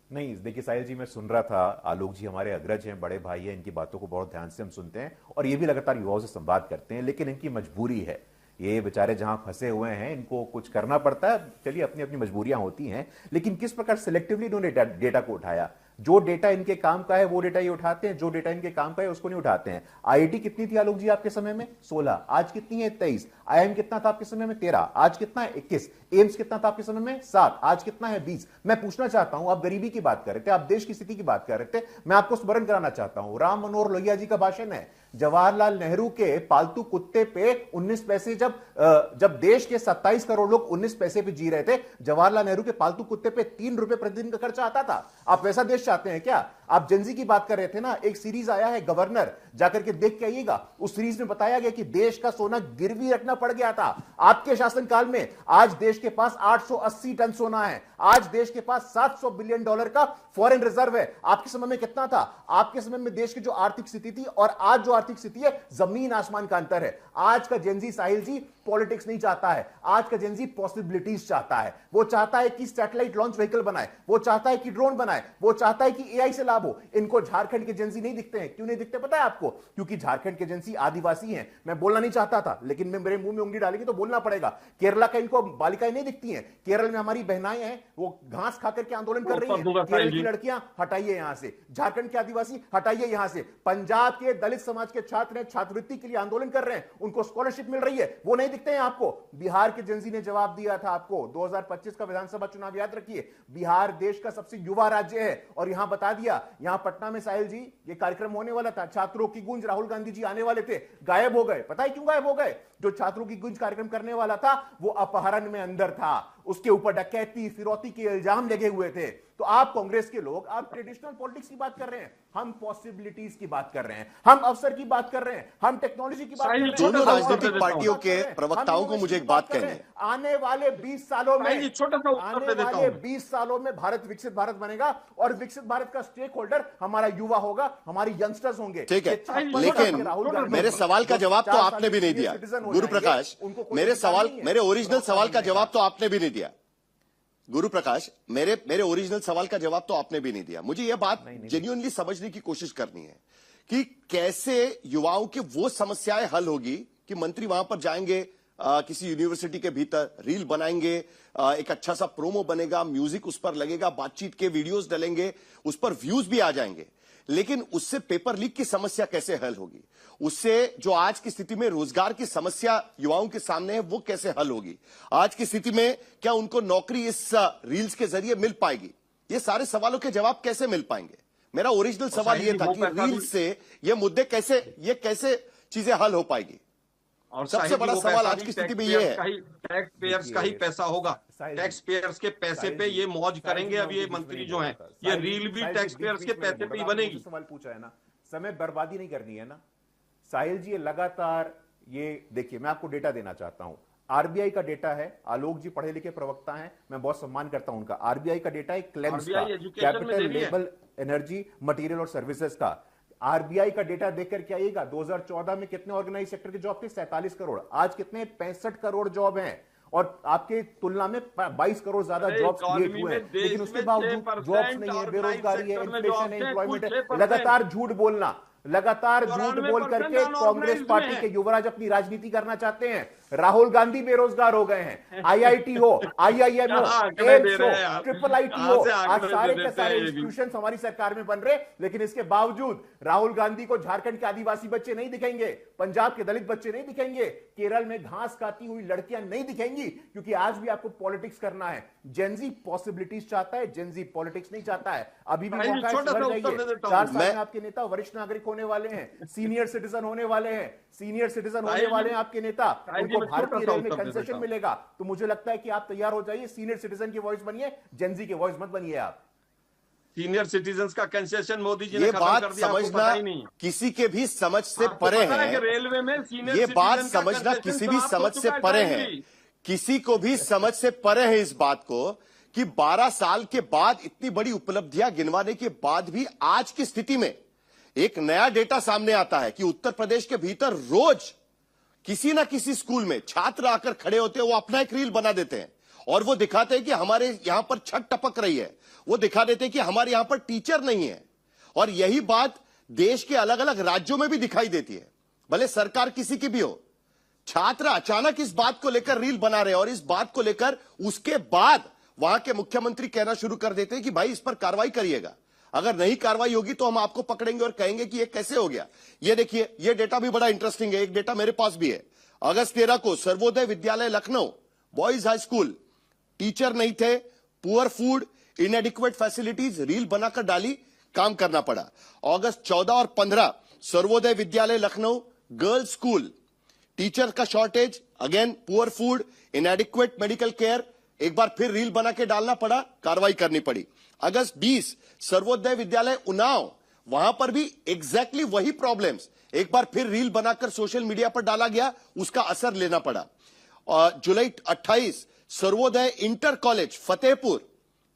नहीं, देखिए साहिल जी, मैं सुन रहा था, आलोक जी हमारे अग्रज हैं, बड़े भाई हैं, इनकी बातों को बहुत ध्यान से हम सुनते हैं और ये भी लगातार युवाओं से संवाद करते हैं, लेकिन इनकी मजबूरी है, ये बेचारे जहां फंसे हुए हैं इनको कुछ करना पड़ता है। चलिए, अपनी अपनी मजबूरियां होती हैं, लेकिन किस प्रकार सिलेक्टिवली इन्होंने डेटा को उठाया। जो डेटा इनके काम का है वो डेटा ये उठाते हैं, जो डेटा इनके काम का है उसको नहीं उठाते हैं। आईआईटी कितनी थी आलोक जी आपके समय में? 16। आज कितनी है? 23। आईआईएम कितना था आपके समय में? 13। आज कितना है? 21। एम्स कितना था आपके समय में? 7। आज कितना है? 20। मैं पूछना चाहता हूं, आप गरीबी की बात कर रहे थे, आप देश की स्थिति की बात कर रहे थे, मैं आपको स्मरण कराना चाहता हूं, राम मनोहर लोहिया जी का भाषण है, जवाहरलाल नेहरू के पालतू कुत्ते पे 19 पैसे, जब देश के 27 करोड़ लोग 19 पैसे पे जी रहे थे, जवाहरलाल नेहरू के पालतू कुत्ते पे 3 रुपए प्रतिदिन का खर्चा आता था। आप वैसा देश चाहते हैं क्या? आप जेनजी की बात कर रहे थे ना, एक सीरीज आया है गवर्नर, जाकर के देख के आइएगा। उस सीरीज में बताया गया कि देश का सोना गिरवी रखना पड़ गया था आपके शासनकाल में। आज देश के पास 880 टन सोना है, आज देश के पास $700 बिलियन का फॉरेन रिजर्व है। आपके समय में कितना था? आपके समय में देश की जो आर्थिक स्थिति थी और आज जो आर्थिक स्थिति है, जमीन आसमान का अंतर है। आज का जेनजी साहिल जी पॉलिटिक्स नहीं चाहता है, आज का जेनजी पॉसिबिलिटीज चाहता है। वो चाहता है कि सैटेलाइट लॉन्च व्हीकल बनाए, वो चाहता है कि ड्रोन बनाए, वो चाहता है कि एआई से लाभ हो। इनको झारखंड के जेनजी नहीं दिखते हैं। क्यों नहीं दिखते पता है आपको? क्योंकि झारखंड के जेनजी आदिवासी हैं। मैं बोलना नहीं चाहता था, लेकिन मैं मेरे मुंह में उंगली डालेंगे तो बोलना पड़ेगा। केरला का इनको बालिकाएं नहीं दिखती हैं। केरल में हमारी बहनाएं हैं, वो घास खाकर के आंदोलन कर रही हैं। केरल की लड़कियां हटाइए यहां से, झारखंड के आदिवासी हटाइए यहां से। पंजाब के दलित समाज के छात्र छात्रवृत्ति के लिए आंदोलन कर रहे हैं, उनको स्कॉलरशिप मिल रही है, वो नहीं दिखते हैं आपको। बिहार के जेनजी ने जवाब दिया था आपको, 2025 का विधानसभा चुनाव याद रखिए, बिहार देश का सबसे युवा राज्य है और यहां बता दिया, यहां पटना में साहिल जी ये कार्यक्रम होने वाला था, छात्रों की गूंज, राहुल गांधी जी आने वाले थे, गायब हो गए। पता है क्यों गायब हो गए? जो छात्रों की गूंज कार्यक्रम करने वाला था वो अपहरण में अंदर था, उसके ऊपर डकैती फिरौती के इल्जाम लगे हुए थे। तो आप कांग्रेस के लोग, आप ट्रेडिशनल पॉलिटिक्स की बात कर रहे हैं, हम पॉसिबिलिटीज की बात कर रहे हैं, हम अवसर की बात कर रहे हैं, हम टेक्नोलॉजी की बात कर रहे हैं। दोनों राजनीतिक पार्टियों के प्रवक्ताओं को मुझे एक बात कहनी है, आने वाले 20 सालों में, आने वाले 20 सालों में भारत विकसित भारत बनेगा और विकसित भारत का स्टेक होल्डर हमारा युवा होगा, हमारी यंगस्टर्स होंगे। ठीक है, लेकिन मेरे सवाल का जवाब तो आपने भी नहीं दिया गुरु प्रकाश। मेरे ओरिजिनल सवाल का जवाब तो आपने भी नहीं दिया गुरु प्रकाश। मेरे ओरिजिनल सवाल का जवाब तो आपने भी नहीं दिया। मुझे यह बात जेन्युइनली समझने की कोशिश करनी है कि कैसे युवाओं की वो समस्याएं हल होगी कि मंत्री वहां पर जाएंगे, किसी यूनिवर्सिटी के भीतर रील बनाएंगे, एक अच्छा सा प्रोमो बनेगा, म्यूजिक उस पर लगेगा, बातचीत के वीडियोस डलेंगे, उस पर व्यूज भी आ जाएंगे, लेकिन उससे पेपर लीक की समस्या कैसे हल होगी? उससे जो आज की स्थिति में रोजगार की समस्या युवाओं के सामने है वो कैसे हल होगी? आज की स्थिति में क्या उनको नौकरी इस रील्स के जरिए मिल पाएगी? ये सारे सवालों के जवाब कैसे मिल पाएंगे? मेरा ओरिजिनल सवाल ये था कि रील्स से ये मुद्दे कैसे चीजें हल हो पाएगी? और सबसे बड़ा सवाल आज की स्थिति में ये है, टैक्स पेयर्स का ही पैसा होगा, टैक्स पेयर्स के पैसे पे ये मौज करेंगे। अब ये मंत्री जो हैं, ये रील भी टैक्स पेयर्स के पैसे पे ही बनेगी। सवाल पूछा है ना, समय बर्बादी नहीं करनी है ना साहिल जी। ये लगातार ये देखिए, मैं आपको डेटा देना चाहता हूं, आरबीआई का डेटा है, आलोक जी पढ़े लिखे प्रवक्ता हैं, मैं बहुत सम्मान करता हूं उनका। आरबीआई का डेटा है क्लेम्स का, कैपिटल लेवल एनर्जी मटेरियल और सर्विसेज का। आरबीआई का डेटा देखकर क्या आइएगा, 2014 में कितने ऑर्गेनाइज सेक्टर के जॉब थे? 47 करोड़। आज कितने? 65 करोड़ जॉब हैं और आपके तुलना में 22 करोड़ ज्यादा जॉब्स क्रिएट हुए हैं, लेकिन उसके बावजूद जॉब्स नहीं है, बेरोजगारी है, इन्फ्लेशन है, एम्प्लॉयमेंट है। लगातार झूठ बोलना, लगातार झूठ बोल करके कांग्रेस पार्टी के युवराज अपनी राजनीति करना चाहते हैं। राहुल गांधी बेरोजगार हो गए हैं। आईआईटी हो, आईआईएम हो, एम्स हो, ट्रिपल आईटी हो, आज सारे के सारे इंस्टीट्यूशंस हमारी सरकार में बन रहे, लेकिन इसके बावजूद राहुल गांधी को झारखंड के आदिवासी बच्चे नहीं दिखेंगे, पंजाब के दलित बच्चे नहीं दिखेंगे, केरल में घास खाती हुई लड़कियां नहीं दिखेंगी, क्योंकि आज भी आपको पॉलिटिक्स करना है। जेनजी पॉसिबिलिटीज चाहता है, जेनजी पॉलिटिक्स नहीं चाहता है। अभी भी मौका है, सुधर जाइए। 4 साल में आपके नेता वरिष्ठ नागरिक होने वाले हैं, सीनियर सिटीजन होने वाले हैं, सीनियर सिटीजन होने वाले हैं आपके नेता। उनको भारतीय रेल में कंसेशन मिलेगा, तो मुझे लगता है कि आप तैयार हो जाइए, सीनियर सिटीजन की वॉइस बनिए, जेनजी की वॉइस मत बनिए आप। सीनियर सिटीजन का कंसेशन मोदी जी ने ये खत्म बात कर दिया, समझना किसी के भी समझ से परे है। रेलवे में सीनियर ये बात समझना किसी भी समझ से परे है, किसी को भी समझ से परे है इस बात को कि 12 साल के बाद इतनी बड़ी उपलब्धियां गिनवाने के बाद भी आज की स्थिति में एक नया डेटा सामने आता है कि उत्तर प्रदेश के भीतर रोज किसी ना किसी स्कूल में छात्र आकर खड़े होते हैं, वो अपना एक रील बना देते हैं और वो दिखाते हैं कि हमारे यहां पर छत टपक रही है, वो दिखा देते हैं कि हमारे यहां पर टीचर नहीं है। और यही बात देश के अलग अलग राज्यों में भी दिखाई देती है, भले सरकार किसी की भी हो। छात्र अचानक इस बात को लेकर रील बना रहे हैं और इस बात को लेकर उसके बाद वहां के मुख्यमंत्री कहना शुरू कर देते हैं कि भाई इस पर कार्रवाई करिएगा, अगर नहीं कार्रवाई होगी तो हम आपको पकड़ेंगे और कहेंगे कि ये कैसे हो गया। ये देखिए, ये डेटा भी बड़ा इंटरेस्टिंग है, एक डेटा मेरे पास भी है। अगस्त 13 को Sarvodaya Vidyalaya Lucknow boys high school, teacher नहीं थे, पुअर फूड, इनएडिक्वेट फैसिलिटीज, रील बनाकर डाली, काम करना पड़ा। अगस्त 14 और 15 Sarvodaya Vidyalaya Lucknow girls school, teacher का shortage, again poor food, इनएडिक्वेट medical care, एक बार फिर रील बना के डालना पड़ा, कार्रवाई करनी पड़ी। अगस्त 20 सर्वोदय विद्यालय उन्नाव, वहां पर भी एग्जैक्टली वही प्रॉब्लम्स, एक बार फिर रील बनाकर सोशल मीडिया पर डाला गया, उसका असर लेना पड़ा। जुलाई 28 सर्वोदय इंटर कॉलेज फतेहपुर,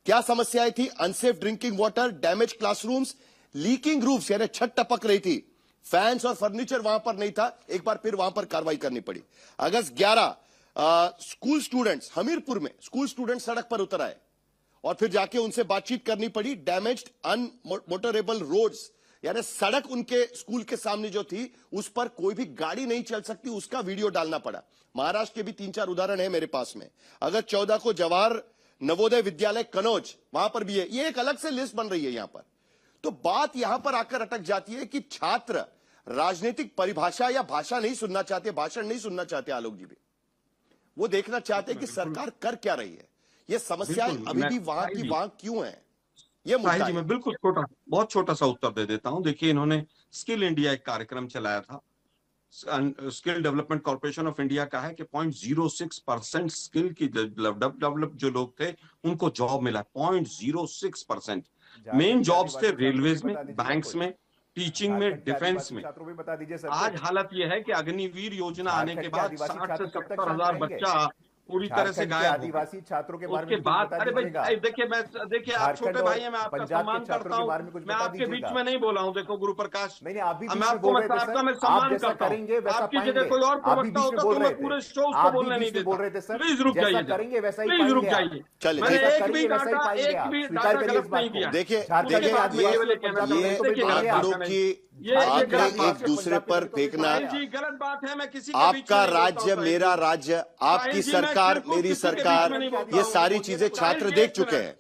क्या समस्याएं थी? Unsafe drinking water, damage classrooms, leaking roofs यानी छत टपक रही थी, फैंस और फर्नीचर वहां पर नहीं था, एक बार फिर वहां पर कार्रवाई करनी पड़ी। अगस्त 11 स्कूल स्टूडेंट्स हमीरपुर में, स्कूल स्टूडेंट सड़क पर उतर आए और फिर जाके उनसे बातचीत करनी पड़ी। डैमेज्ड अनमोटरेबल रोड्स यानी सड़क उनके स्कूल के सामने जो थी उस पर कोई भी गाड़ी नहीं चल सकती, उसका वीडियो डालना पड़ा। महाराष्ट्र के भी 3-4 उदाहरण है मेरे पास में। अगस्त 14 को जवाहर नवोदय विद्यालय कनौज, वहां पर भी है, ये एक अलग से लिस्ट बन रही है यहां पर। तो बात यहां पर आकर अटक जाती है कि छात्र राजनीतिक परिभाषा या भाषा नहीं सुनना चाहते, भाषण नहीं सुनना चाहते आलोक जी भी, वो देखना चाहते हैं कि सरकार कर क्या रही है, ये समस्याएं अभी भी वहां की वहां क्यों है, ये मुद्दा है। मैं बिल्कुल बहुत छोटा सा उत्तर दे देता हूं। देखिए, इन्होंने स्किल इंडिया एक कार्यक्रम चलाया था, skill development corporation of India का है कि 0.06% स्किल की डेवलप जो लोग थे उनको जॉब मिला, 0.06%। मेन जॉब्स थे रेलवेज में, बैंक्स में, टीचिंग में, डिफेंस में। आज हालत यह है कि अग्निवीर योजना आने के बाद 60 से 70 हजार बच्चा पूरी तरह से गायब, आदिवासी छात्रों के बारे में उसके बाद अरे भाई देखिए आप छोटे भाई हैं, मैं आपका सम्मान करता हूँ, मैं आपके बीच में नहीं बोला हूँ। देखो गुरु प्रकाश, नहीं आप भी मैं आपको आपका मैं सम्मान करता हूँ, आपकी जगह कोई और प्रवक्ता होता तो मैं पूरे शो उसको बोलने नहीं देता। प्लीज रुक जाइए, प्लीज रुक जाइए। मैंने एक भी डाटा गलत नहीं किया। देखिए ये आंकड़ों की आंकड़े एक दूसरे पर फेंकना, गलत बात है। मैं किसी आपका राज्य मेरा राज्य, आपकी सरकार मेरी सरकार, ये सारी चीजें छात्र देख चुके हैं।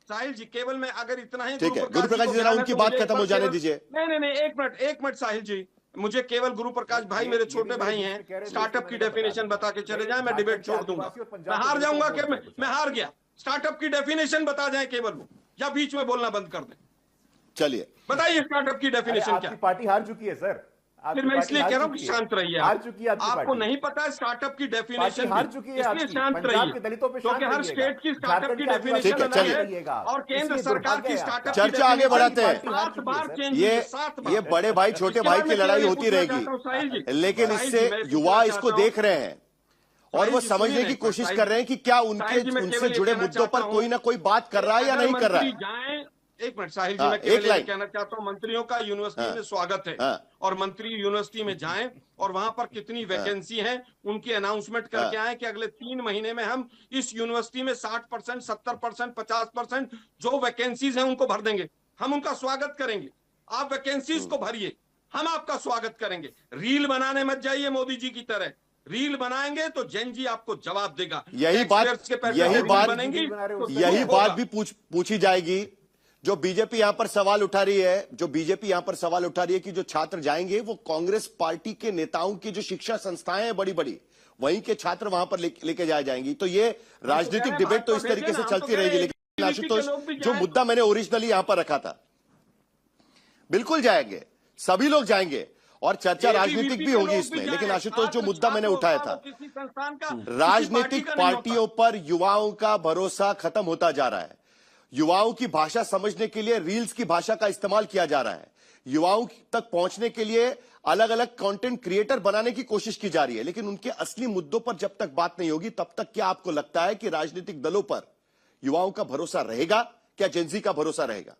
साहिल जी, केवल मैं अगर इतना ही, ठीक है गुरु प्रकाश जी, जरा उनकी बात खत्म हो जाने दीजिए। नहीं, एक मिनट साहिल जी, मुझे केवल गुरु प्रकाश भाई मेरे छोटे भाई हैं, स्टार्टअप की डेफिनेशन बता के चले जाए, मैं डिबेट छोड़ दूंगा। मैं हार जाऊंगा कि मैं हार गया, स्टार्टअप की डेफिनेशन बता जाए केवल वो, या बीच में बोलना बंद कर दें। चलिए बताइए स्टार्टअप की डेफिनेशन क्या? पार्टी हार चुकी है सर, फिर मैं इसलिए कह रहा हूँ कि शांत रहिए। हार चुकी है आपको नहीं पता है स्टार्टअप की डेफिनेशन, हार चुकी है, इसलिए शांत रहिए, क्योंकि हर स्टेट की स्टार्टअप की डेफिनेशन अलग है और केंद्र सरकार की स्टार्टअप। चर्चा आगे बढ़ाते हैं। 7 बार चेंज, ये बड़े भाई छोटे भाई की लड़ाई होती रहेगी, लेकिन इससे युवा इसको देख रहे हैं और वो समझने की कोशिश कर रहे हैं कि क्या उनसे जुड़े मुद्दों पर कोई ना कोई बात कर रहा है या नहीं कर रहा है। एक मिनट साहिल जी, मैं केवल ये कहना चाहता हूं, मंत्रियों का यूनिवर्सिटी में स्वागत है और मंत्री यूनिवर्सिटी में जाएं और वहां पर कितनी वैकेंसी है उनकी अनाउंसमेंट करके आए कि अगले 3 महीने में हम इस यूनिवर्सिटी में 60%, 70%, 50% जो वैकेंसीज हैं उनको भर देंगे। हम उनका स्वागत करेंगे, आप वैकेंसीज को भरिए, हम आपका स्वागत करेंगे। रील बनाने मत जाइए मोदी जी की तरह। रील बनाएंगे तो जैन जी आपको जवाब देगा। यही बात भी पूछी जाएगी। जो बीजेपी यहां पर सवाल उठा रही है कि जो छात्र जाएंगे वो कांग्रेस पार्टी के नेताओं की जो शिक्षा संस्थाएं हैं बड़ी बड़ी, वहीं के छात्र वहां पर लेके जाएंगी। तो ये राजनीतिक डिबेट तो इस तरीके से चलती रहेगी। लेकिन आशुतोष, जो मुद्दा मैंने ओरिजिनली यहां पर रखा था, बिल्कुल जाएंगे, सभी लोग जाएंगे और चर्चा राजनीतिक भी होगी इसमें। लेकिन आशुतोष, जो मुद्दा मैंने उठाया था, राजनीतिक पार्टियों पर युवाओं का भरोसा खत्म होता जा रहा है। युवाओं की भाषा समझने के लिए रील्स की भाषा का इस्तेमाल किया जा रहा है। युवाओं तक पहुंचने के लिए अलग अलग कंटेंट क्रिएटर बनाने की कोशिश की जा रही है। लेकिन उनके असली मुद्दों पर जब तक बात नहीं होगी, तब तक क्या आपको लगता है कि राजनीतिक दलों पर युवाओं का भरोसा रहेगा? क्या जेनजी का भरोसा रहेगा?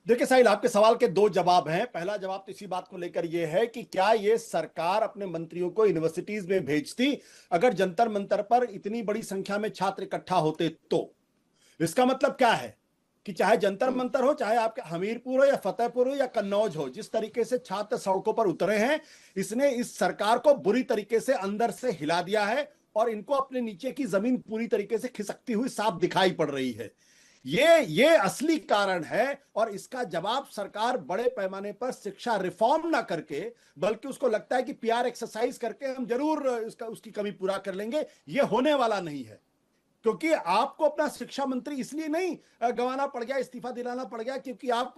देखिए साहिल, आपके सवाल के दो जवाब हैं। पहला जवाब तो इसी बात को लेकर यह है कि क्या यह सरकार अपने मंत्रियों को यूनिवर्सिटीज में भेजती अगर जंतर मंतर पर इतनी बड़ी संख्या में छात्र इकट्ठा होते तो? इसका मतलब क्या है कि चाहे जंतर मंतर हो, चाहे आपके हमीरपुर हो या फतेहपुर हो या कन्नौज हो, जिस तरीके से छात्र सड़कों पर उतरे हैं, इसने इस सरकार को बुरी तरीके से अंदर से हिला दिया है और इनको अपने नीचे की जमीन पूरी तरीके से खिसकती हुई साफ दिखाई पड़ रही है। ये असली कारण है और इसका जवाब सरकार बड़े पैमाने पर शिक्षा रिफॉर्म ना करके, बल्कि उसको लगता है कि पीआर एक्सरसाइज करके हम जरूर उसकी कमी पूरा कर लेंगे। ये होने वाला नहीं है, क्योंकि आपको अपना शिक्षा मंत्री इसलिए नहीं गंवाना पड़ गया, इस्तीफा दिलाना पड़ गया क्योंकि आप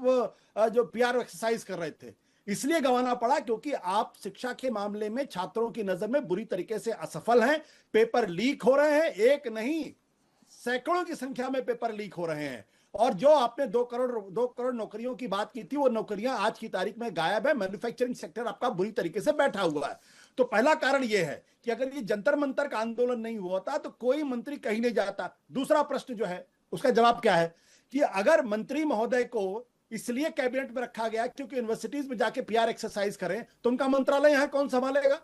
जो पीआर एक्सरसाइज कर रहे थे, इसलिए गंवाना पड़ा क्योंकि आप शिक्षा के मामले में छात्रों की नजर में बुरी तरीके से असफल हैं। पेपर लीक हो रहे हैं, एक नहीं सैकड़ों की संख्या में पेपर लीक हो रहे हैं। और जो आपने 2 करोड़ नौकरियों की बात की थी, वो नौकरियां आज की तारीख में गायब है। मैन्युफैक्चरिंग सेक्टर आपका बुरी तरीके से बैठा हुआ है। तो पहला कारण यह है कि अगर ये जंतर मंतर का आंदोलन नहीं हुआ था तो कोई मंत्री कहीं नहीं जाता। दूसरा प्रश्न जो है उसका जवाब क्या है कि अगर मंत्री महोदय को इसलिए कैबिनेट में रखा गया क्योंकि यूनिवर्सिटीज में जाके पीआर एक्सरसाइज करें, तो उनका मंत्रालय यहां कौन संभालेगा?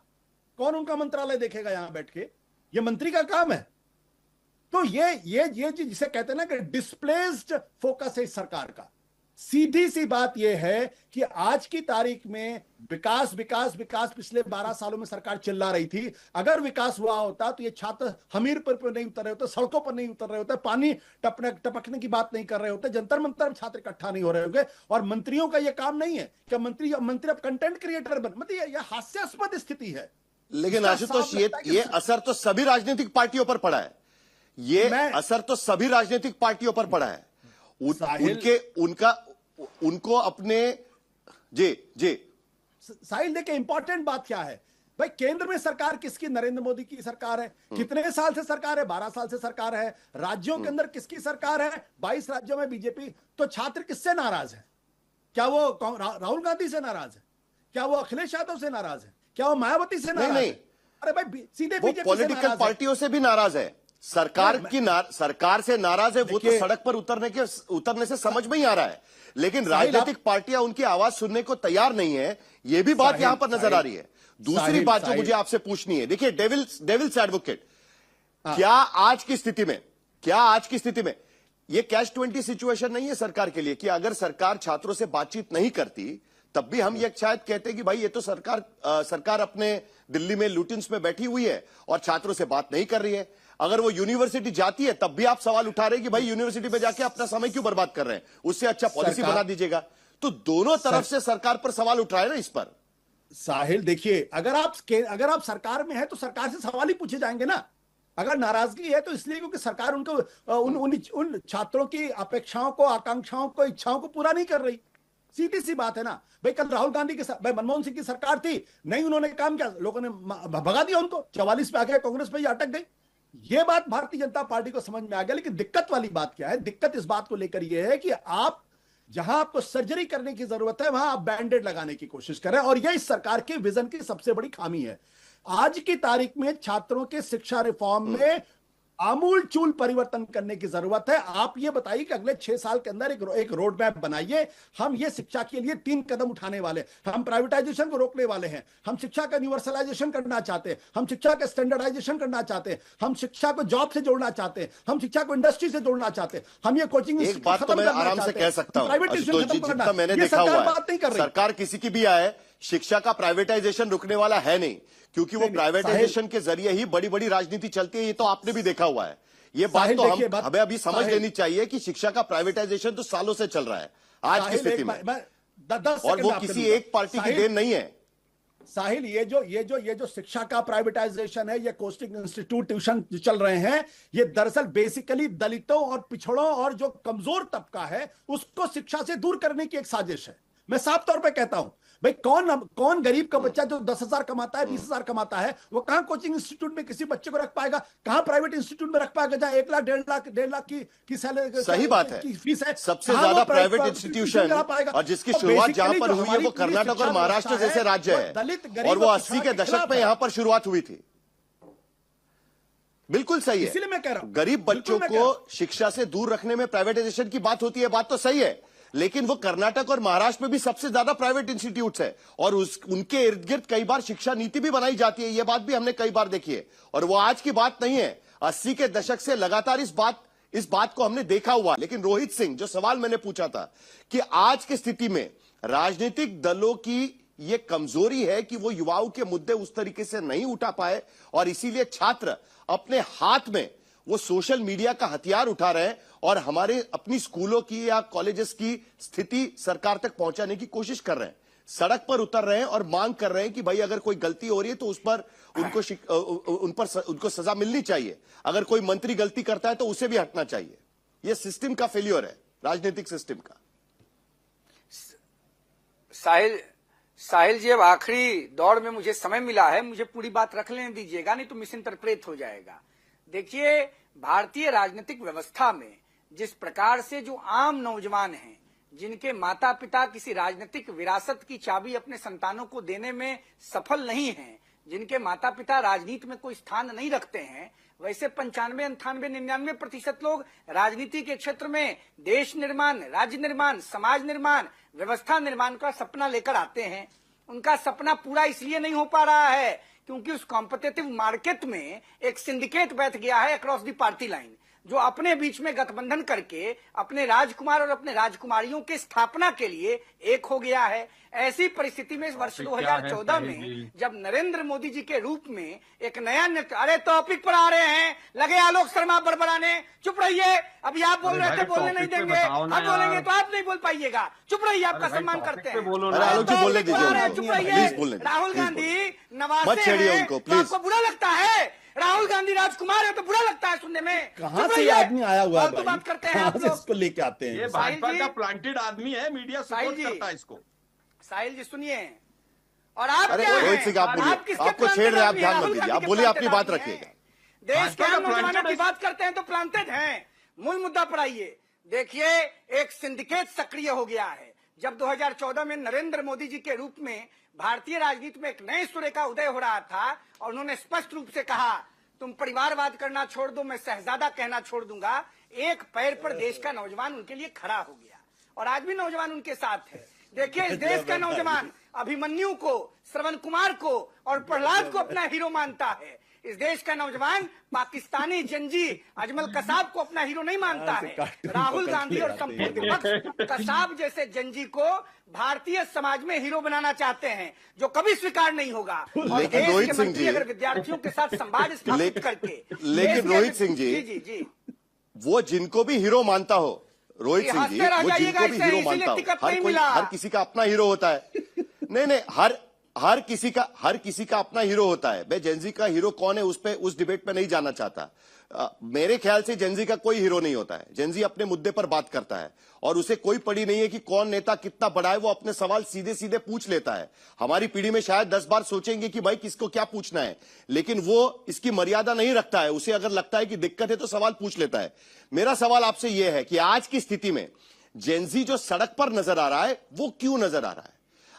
कौन उनका मंत्रालय देखेगा यहां बैठ के? ये मंत्री का काम है। तो ये जिसे कहते हैं ना कि डिस्प्लेस्ड फोकस है इस सरकार का। सीधी सी बात यह है कि आज की तारीख में विकास विकास विकास पिछले 12 सालों में सरकार चिल्ला रही थी। अगर विकास हुआ होता तो ये छात्र हमीरपुर पर नहीं उतर रहे होते, सड़कों पर नहीं उतर रहे होते, पानी टपकने की बात नहीं कर रहे होते, जंतर मंतर में छात्र इकट्ठा नहीं हो रहे होंगे। और मंत्रियों का यह काम नहीं है कि मंत्री अब कंटेंट क्रिएटर बन, मतलब यह हास्यास्पद स्थिति है। लेकिन आशुतोष, ये असर तो सभी राजनीतिक पार्टियों पर पड़ा है। ये असर तो सभी राजनीतिक पार्टियों पर पड़ा है। उनको अपने जी साहिल, देखिए इंपॉर्टेंट बात क्या है भाई, केंद्र में सरकार किसकी? नरेंद्र मोदी की सरकार है। कितने साल से सरकार है? 12 साल से सरकार है। राज्यों के अंदर किसकी सरकार है? 22 राज्यों में बीजेपी। तो छात्र किससे नाराज है? क्या वो राहुल गांधी से नाराज है? क्या वो अखिलेश यादव से नाराज है? क्या वो मायावती से नाराज है? अरे भाई सीधे बीजेपी पॉलिटिकल पार्टियों से भी नाराज है। सरकार से नाराज है, वो तो सड़क पर उतरने से समझ में ही आ रहा है। लेकिन राजनीतिक पार्टियां उनकी आवाज सुनने को तैयार नहीं है। ये भी बात यहां पर नजर आ रही है। दूसरी बात जो मुझे आपसे पूछनी है, देखिए डेविल्स एडवोकेट, क्या आज की स्थिति में ये कैच 20 सिचुएशन नहीं है सरकार के लिए कि अगर सरकार छात्रों से बातचीत नहीं करती तब भी हम ये शायद कहते कि भाई ये तो सरकार अपने दिल्ली में लुटिन्स में बैठी हुई है और छात्रों से बात नहीं कर रही है। अगर वो यूनिवर्सिटी जाती है तब भी आप सवाल उठा रहे हैं कि भाई यूनिवर्सिटी में जाके अपना समय क्यों बर्बाद कर रहे हैं, उससे अच्छा पॉलिसी बना दीजिएगा। तो दोनों तरफ से सरकार पर सवाल उठ रहा है ना इस पर। साहिल देखिए, अगर आप सरकार में है तो सरकार से सवाल ही पूछे जाएंगे ना। अगर नाराजगी है तो इसलिए क्योंकि सरकार उनको उन छात्रों की अपेक्षाओं को, आकांक्षाओं को, इच्छाओं को पूरा नहीं कर रही। सीधी सी बात है ना भाई। कल राहुल गांधी के भाई मनमोहन सिंह की सरकार थी, नहीं उन्होंने काम किया, लोगों ने भगा दिया उनको, 44 पे आ गए, कांग्रेस पे ही अटक गई। ये बात भारतीय जनता पार्टी को समझ में आ गया। लेकिन दिक्कत वाली बात क्या है? दिक्कत इस बात को लेकर यह है कि आप जहां आपको सर्जरी करने की जरूरत है वहां आप बैंडेड लगाने की कोशिश कर रहे हैं, और यह इस सरकार के विजन की सबसे बड़ी खामी है। आज की तारीख में छात्रों के शिक्षा रिफॉर्म में आमूल चूल परिवर्तन करने की जरूरत है। आप ये बताइए कि अगले 6 साल के अंदर एक रोड मैप बनाइए। हम ये शिक्षा के लिए 3 कदम उठाने वाले, हम प्राइवेटाइजेशन को रोकने वाले हैं, हम शिक्षा का यूनिवर्सलाइजेशन करना चाहते हैं, हम शिक्षा का स्टैंडर्डाइजेशन करना चाहते हैं, हम शिक्षा को जॉब से जोड़ना चाहते हैं, हम शिक्षा को इंडस्ट्री से जोड़ना चाहते हैं, हम ये कोचिंग एक बात तो मैं आराम से कह सकता हूं, जितना मैंने देखा हुआ है, सरकार किसी की भी आए, शिक्षा का प्राइवेटाइजेशन रुकने वाला है नहीं, क्योंकि वो प्राइवेटाइजेशन के जरिए ही बड़ी बड़ी राजनीति चलती है। ये तो आपने भी देखा हुआ है। ये बात तो हमें अभी समझ लेनी चाहिए कि शिक्षा का प्राइवेटाइजेशन तो सालों से चल रहा है आज की स्थिति में, और वो किसी एक पार्टी की देन नहीं है। साहिल, ये जो शिक्षा का प्राइवेटाइजेशन है, ये कोचिंग इंस्टीट्यूट, ट्यूशन जो चल रहे हैं, ये दरअसल बेसिकली दलितों और पिछड़ों और जो कमजोर तबका है उसको शिक्षा से दूर करने की एक साजिश है। मैं साफ तौर पे कहता हूं भाई, कौन गरीब का बच्चा जो 10,000 कमाता है, 20,000 कमाता है, वो कहां कोचिंग इंस्टीट्यूट में किसी बच्चे को रख पाएगा, कहां प्राइवेट इंस्टीट्यूट में रख पाएगा जहां 1 लाख 1.5 लाख की सैलरी, सही बात है, फीस है। सबसे ज्यादा प्राइवेट इंस्टीट्यूशन और जिसकी शुरुआत जहां पर हुई है वो कर्नाटक और महाराष्ट्र जैसे राज्य है, और वो 80 के दशक में यहां पर शुरुआत हुई थी। बिल्कुल सही है, इसलिए मैं कह रहा हूं गरीब बच्चों को शिक्षा से दूर रखने में प्राइवेटाइजेशन की बात होती है, बात तो सही है, लेकिन वो कर्नाटक और महाराष्ट्र में भी सबसे ज्यादा प्राइवेट इंस्टीट्यूट्स है, और उनके इर्द गिर्द कई बार शिक्षा नीति भी बनाई जाती है। ये बात भी हमने कई बार देखी है, और वो आज की बात नहीं है, 80 के दशक से लगातार इस बात को हमने देखा हुआ। लेकिन रोहित सिंह, जो सवाल मैंने पूछा था कि आज की स्थिति में राजनीतिक दलों की ये कमजोरी है कि वो युवाओं के मुद्दे उस तरीके से नहीं उठा पाए, और इसीलिए छात्र अपने हाथ में वो सोशल मीडिया का हथियार उठा रहे हैं और हमारे अपनी स्कूलों की या कॉलेजेस की स्थिति सरकार तक पहुंचाने की कोशिश कर रहे हैं, सड़क पर उतर रहे हैं और मांग कर रहे हैं कि भाई अगर कोई गलती हो रही है तो उस पर उनको सजा मिलनी चाहिए, अगर कोई मंत्री गलती करता है तो उसे भी हटना चाहिए। यह सिस्टम का फेल्योर है, राजनीतिक सिस्टम का। साहिल जी, अब आखिरी दौर में मुझे समय मिला है, मुझे पूरी बात रख लेने दीजिएगा, नहीं तो मिस इंटरप्रेट हो जाएगा। देखिए, भारतीय राजनीतिक व्यवस्था में जिस प्रकार से जो आम नौजवान हैं, जिनके माता पिता किसी राजनीतिक विरासत की चाबी अपने संतानों को देने में सफल नहीं हैं, जिनके माता पिता राजनीति में कोई स्थान नहीं रखते हैं, वैसे 95, 98, 99% लोग राजनीति के क्षेत्र में देश निर्माण, राज्य निर्माण, समाज निर्माण, व्यवस्था निर्माण का सपना लेकर आते हैं। उनका सपना पूरा इसलिए नहीं हो पा रहा है क्योंकि उस कॉम्पिटिटिव मार्केट में एक सिंडिकेट बैठ गया है अक्रॉस द पार्टी लाइन, जो अपने बीच में गठबंधन करके अपने राजकुमार और अपने राजकुमारियों की स्थापना के लिए एक हो गया है। ऐसी परिस्थिति में इस वर्ष 2014 में जब नरेंद्र मोदी जी के रूप में एक नया अरे टॉपिक पर आ रहे हैं, लगे आलोक शर्मा बड़बड़ाने, चुप रहिए, अभी आप बोल रहे थे, बोलने नहीं देंगे, हम बोलेंगे तो आप नहीं बोल पाइएगा, चुप रहिए, आपका सम्मान करते हैं। चुप रहिए। राहुल गांधी नवासे हैं तो आपको बुरा लगता है? राहुल गांधी राजकुमार है तो बुरा लगता है सुनने में? कहां से आदमी आया हुआ है? तो बात करते हैं आप लोग, इसको लेके आते हैं। ये भाजपा का प्लांटेड आदमी है, मीडिया सपोर्ट करता है इसको। साहिल जी सुनिए, और आप क्या रोहित सिंह, आप बोलिए, आपको छेड़ रहे हैं, आप ध्यान मत दीजिए, आप बोलिए, अपनी बात रखिएगा। देश के आम नौजवानों की बात करते हैं तो प्लांटेड हैं। मूल मुद्दा पर आइए। देखिए, एक सिंडिकेट सक्रिय हो गया है। जब 2014 में नरेंद्र मोदी जी के रूप में भारतीय राजनीति में एक नए सूर्य का उदय हो रहा था और उन्होंने स्पष्ट रूप से कहा, तुम परिवारवाद करना छोड़ दो, मैं शहजादा कहना छोड़ दूंगा। एक पैर पर देश का नौजवान उनके लिए खड़ा हो गया और आज भी नौजवान उनके साथ है। देखिए, इस देश का नौजवान अभिमन्यु को, श्रवण कुमार को और प्रहलाद को अपना हीरो मानता है। इस देश का नौजवान पाकिस्तानी जंजी अजमल कसाब को अपना हीरो नहीं मानता है। राहुल गांधी और संपूर्ण विपक्ष कसाब जैसे जंजी को भारतीय समाज में हीरो बनाना चाहते हैं, जो कभी स्वीकार नहीं होगा। और देश के मंत्री अगर विद्यार्थियों के साथ संवाद स्थापित करके, लेकिन रोहित सिंह जी, वो जिनको भी हीरो मानता हो, रोहित सिंह जी, वो जिनको भी हीरो मानता हो, हर किसी का अपना हीरो होता है। नहीं, हर किसी का अपना हीरो होता है। मैं जेनजी का हीरो कौन है उस डिबेट पे नहीं जाना चाहता। मेरे ख्याल से जेनजी का कोई हीरो नहीं होता है। जेनजी अपने मुद्दे पर बात करता है और उसे कोई पड़ी नहीं है कि कौन नेता कितना बड़ा है। वो अपने सवाल सीधे सीधे पूछ लेता है। हमारी पीढ़ी में शायद 10 बार सोचेंगे कि भाई किसको क्या पूछना है, लेकिन वो इसकी मर्यादा नहीं रखता है। उसे अगर लगता है कि दिक्कत है तो सवाल पूछ लेता है। मेरा सवाल आपसे यह है कि आज की स्थिति में जेनजी जो सड़क पर नजर आ रहा है, वो क्यों नजर आ रहा है?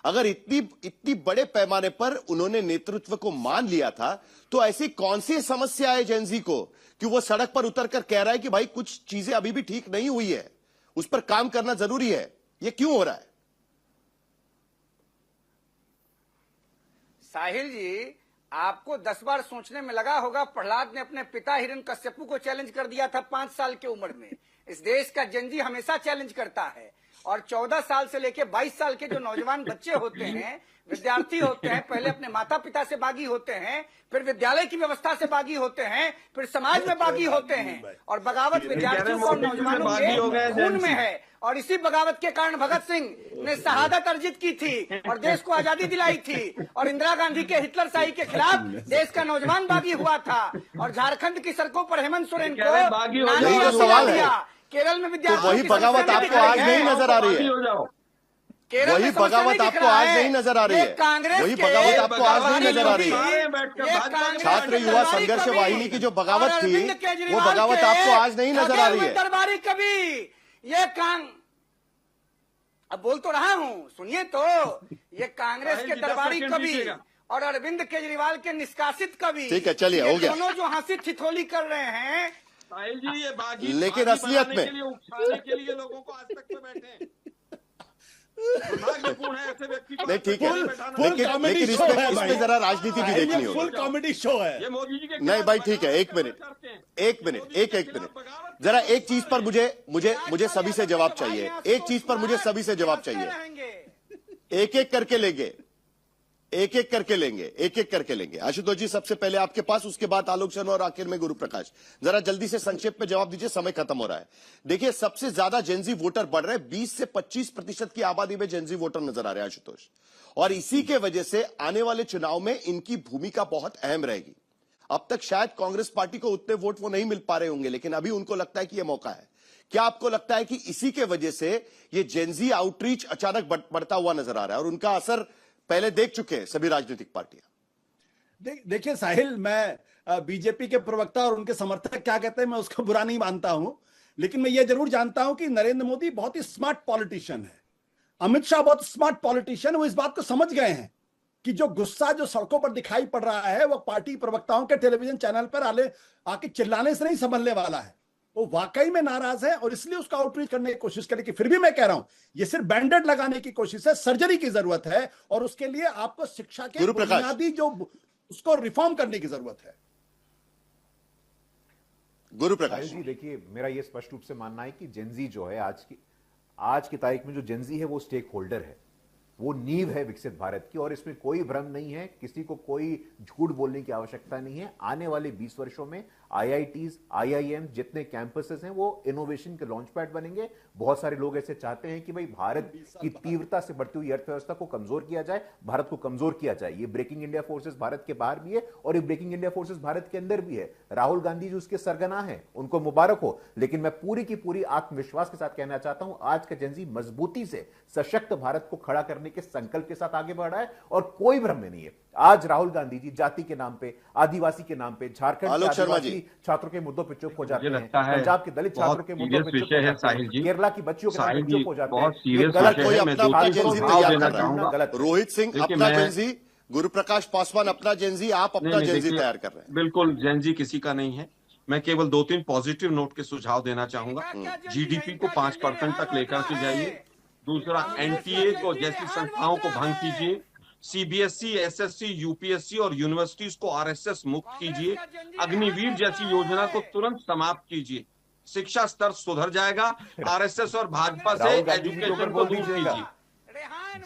अगर इतनी बड़े पैमाने पर उन्होंने नेतृत्व को मान लिया था, तो ऐसी कौन सी समस्या है जेनजी को कि वो सड़क पर उतरकर कह रहा है कि भाई कुछ चीजें अभी भी ठीक नहीं हुई है, उस पर काम करना जरूरी है? ये क्यों हो रहा है? साहिल जी, आपको 10 बार सोचने में लगा होगा, प्रहलाद ने अपने पिता हिरण्यकश्यपु को चैलेंज कर दिया था 5 साल की उम्र में। इस देश का जेनजी हमेशा चैलेंज करता है, और 14 साल से लेके 22 साल के जो नौजवान बच्चे होते हैं, विद्यार्थी होते हैं, पहले अपने माता पिता से बागी होते हैं, फिर विद्यालय की व्यवस्था से बागी होते हैं, फिर समाज में बागी होते हैं, और बगावत विद्यार्थियों और नौजवानों के खून में है। और इसी बगावत के कारण भगत सिंह ने शहादत अर्जित की थी और देश को आजादी दिलाई थी, और इंदिरा गांधी के हिटलरशाही के खिलाफ देश का नौजवान बागी हुआ था, और झारखंड की सड़कों पर हेमंत सोरेन को यही तो सवाल है। केरल में विद्यार्थी, वही बगावत आपको आज नहीं नजर आ रही है। वही बगावत आपको आज नहीं नजर आ रही है। वही बगावत आपको आज नहीं नजर आ रही है। छात्र युवा संघर्ष वाहिनी की जो बगावत थी, वो बगावत आपको आज नहीं नजर आ रही है। दरबारी कभी ये अब बोल तो रहा हूँ, सुनिए तो, ये कांग्रेस के दरबारी कवि और अरविंद केजरीवाल के निष्कासित कवि, ठीक है, चलिए, हो गया। दोनों जो हंसी ठिठोली कर रहे हैं, साहिल जी, ये बागी लेकिन असलियत में उकसाने के लिए लोगों को आज तक में बैठे हैं। दुर्भाग्यपूर्ण है ऐसे व्यक्ति को। नहीं, ठीक है, लेकिन इसमें जरा राजनीति भी देखनी होगी। फुल कॉमेडी शो है ये मोदी जी के नहीं भाई, ठीक है, एक मिनट, जरा एक चीज पर मुझे सभी से जवाब चाहिए। एक चीज पर मुझे सभी से जवाब चाहिए। एक एक करके लेंगे। आशुतोष जी, सबसे पहले आपके पास, उसके बाद आलोक शर्मा और आखिर में गुरु प्रकाश। जरा जल्दी से संक्षेप में जवाब दीजिए, समय खत्म हो रहा है। देखिए, सबसे ज्यादा जेनजी वोटर बढ़ रहे हैं, 20 से 25% की आबादी में जेनजी वोटर नजर आ रहे हैं आशुतोष, और इसी के वजह से आने वाले चुनाव में इनकी भूमिका बहुत अहम रहेगी। अब तक शायद कांग्रेस पार्टी को उतने वोट वो नहीं मिल पा रहे होंगे, लेकिन अभी उनको लगता है कि यह मौका है। क्या आपको लगता है कि इसी के वजह से ये जेनजी आउटरीच अचानक बढ़ता हुआ नजर आ रहा है, और उनका असर पहले देख चुके हैं सभी राजनीतिक पार्टियां? देखिए साहिल, मैं बीजेपी के प्रवक्ता और उनके समर्थक क्या कहते हैं मैं उसको बुरा नहीं मानता हूं, लेकिन मैं ये जरूर जानता हूं कि नरेंद्र मोदी बहुत ही स्मार्ट पॉलिटिशियन है, अमित शाह बहुत स्मार्ट पॉलिटिशियन, वो इस बात को समझ गए हैं कि जो गुस्सा जो सड़कों पर दिखाई पड़ रहा है वो पार्टी प्रवक्ताओं के टेलीविजन चैनल पर आके चिल्लाने से नहीं संभलने वाला है। वो वाकई में नाराज है और इसलिए उसका आउटरीच करने की कोशिश करेगी। फिर भी मैं कह रहा हूं, ये सिर्फ बैंडेड लगाने की कोशिश है, सर्जरी की जरूरत है, और उसके लिए आपको शिक्षा के बुनियादी जो उसको रिफॉर्म करने की जरूरत है। गुरु प्रकाश जी, देखिए, मेरा यह स्पष्ट रूप से मानना है कि जेनजी जो है आज की तारीख में जो जेनजी है वो स्टेक होल्डर है, वो नींव है विकसित भारत की, और इसमें कोई भ्रम नहीं है, किसी को कोई झूठ बोलने की आवश्यकता नहीं है। आने वाले 20 वर्षों में IITs, IIM जितने कैंपसेस हैं वो इनोवेशन के लॉन्च पैड बनेंगे। बहुत सारे लोग ऐसे चाहते हैं कि भाई भारत की तीव्रता से बढ़ती हुई अर्थव्यवस्था को कमजोर किया जाए, भारत को कमजोर किया जाए। ये ब्रेकिंग इंडिया फोर्सेस भारत के बाहर भी है और ये ब्रेकिंग इंडिया फोर्सेस भारत के अंदर भी है। राहुल गांधी जी उसके सरगना है, उनको मुबारक हो, लेकिन मैं पूरी की पूरी आत्मविश्वास के साथ कहना चाहता हूं, आज का जेनजी मजबूती से सशक्त भारत को खड़ा करने के संकल्प के साथ आगे बढ़ रहा है, और कोई भ्रम में नहीं है। आज राहुल गांधी जी जाति के नाम पे, आदिवासी के नाम पे, झारखंड के आदिवासी छात्रों के मुद्दों पे चुप हो जाते हैं, पंजाब के दलित छात्रों के मुद्दों पे चुप हो जाते हैं, केरला की बच्चियों के नाम पे चुप हो जाते हैं। रोहित सिंह अपना जेनजी, गुरु प्रकाश पासवान अपना जेनजी, आप अपना जेनजी तैयार कर रहे हैं। बिल्कुल जेनजी किसी का नहीं है। मैं केवल 2-3 पॉजिटिव नोट के सुझाव देना चाहूंगा। GDP को 5% तक लेकर के जाइए। दूसरा, NTA को जैसी संस्थाओं को भंग कीजिए। CBSE, SSC, UPSC और यूनिवर्सिटीज को RSS मुक्त कीजिए। अग्निवीर जैसी योजना को तुरंत समाप्त कीजिए। शिक्षा स्तर सुधर जाएगा। RSS और भाजपा से एजुकेशन को दूर कीजिए।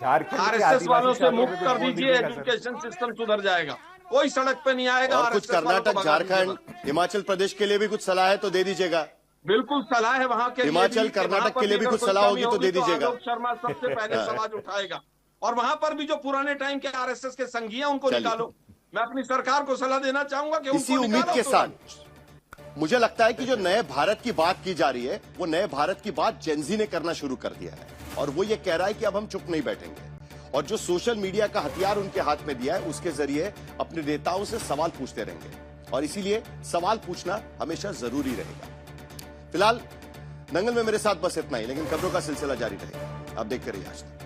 RSS वालों से मुक्त कर दीजिए, एजुकेशन सिस्टम सुधर जाएगा, कोई सड़क पे नहीं आएगा। और कुछ कर्नाटक, झारखंड, हिमाचल प्रदेश के लिए भी कुछ सलाह है तो दे दीजिएगा। बिल्कुल सलाह है वहां के हिमाचल, कर्नाटक के लिए भी कुछ सलाह होगी तो दे दीजिएगा। आलोक शर्मा सबसे पहले सवाल उठाएगा, और वहां पर भी जो पुराने टाइम के RSS के संघी हैं उनको निकालो। मैं अपनी सरकार को सलाह देना चाहूंगा कि इसी उम्मीद के साथ मुझे लगता है कि जो नए भारत की बात की जा रही है, वो नए भारत की बात जेनजी ने करना शुरू कर दिया है, और वो ये कह रहा है कि अब हम चुप नहीं बैठेंगे, और जो सोशल मीडिया का हथियार उनके हाथ में दिया है उसके जरिए अपने नेताओं से सवाल पूछते रहेंगे, और इसीलिए सवाल पूछना हमेशा जरूरी रहेगा। फिलहाल दंगल में मेरे साथ बस इतना ही, लेकिन खबरों का सिलसिला जारी रहेगा। आप देखते रहिए आज तक।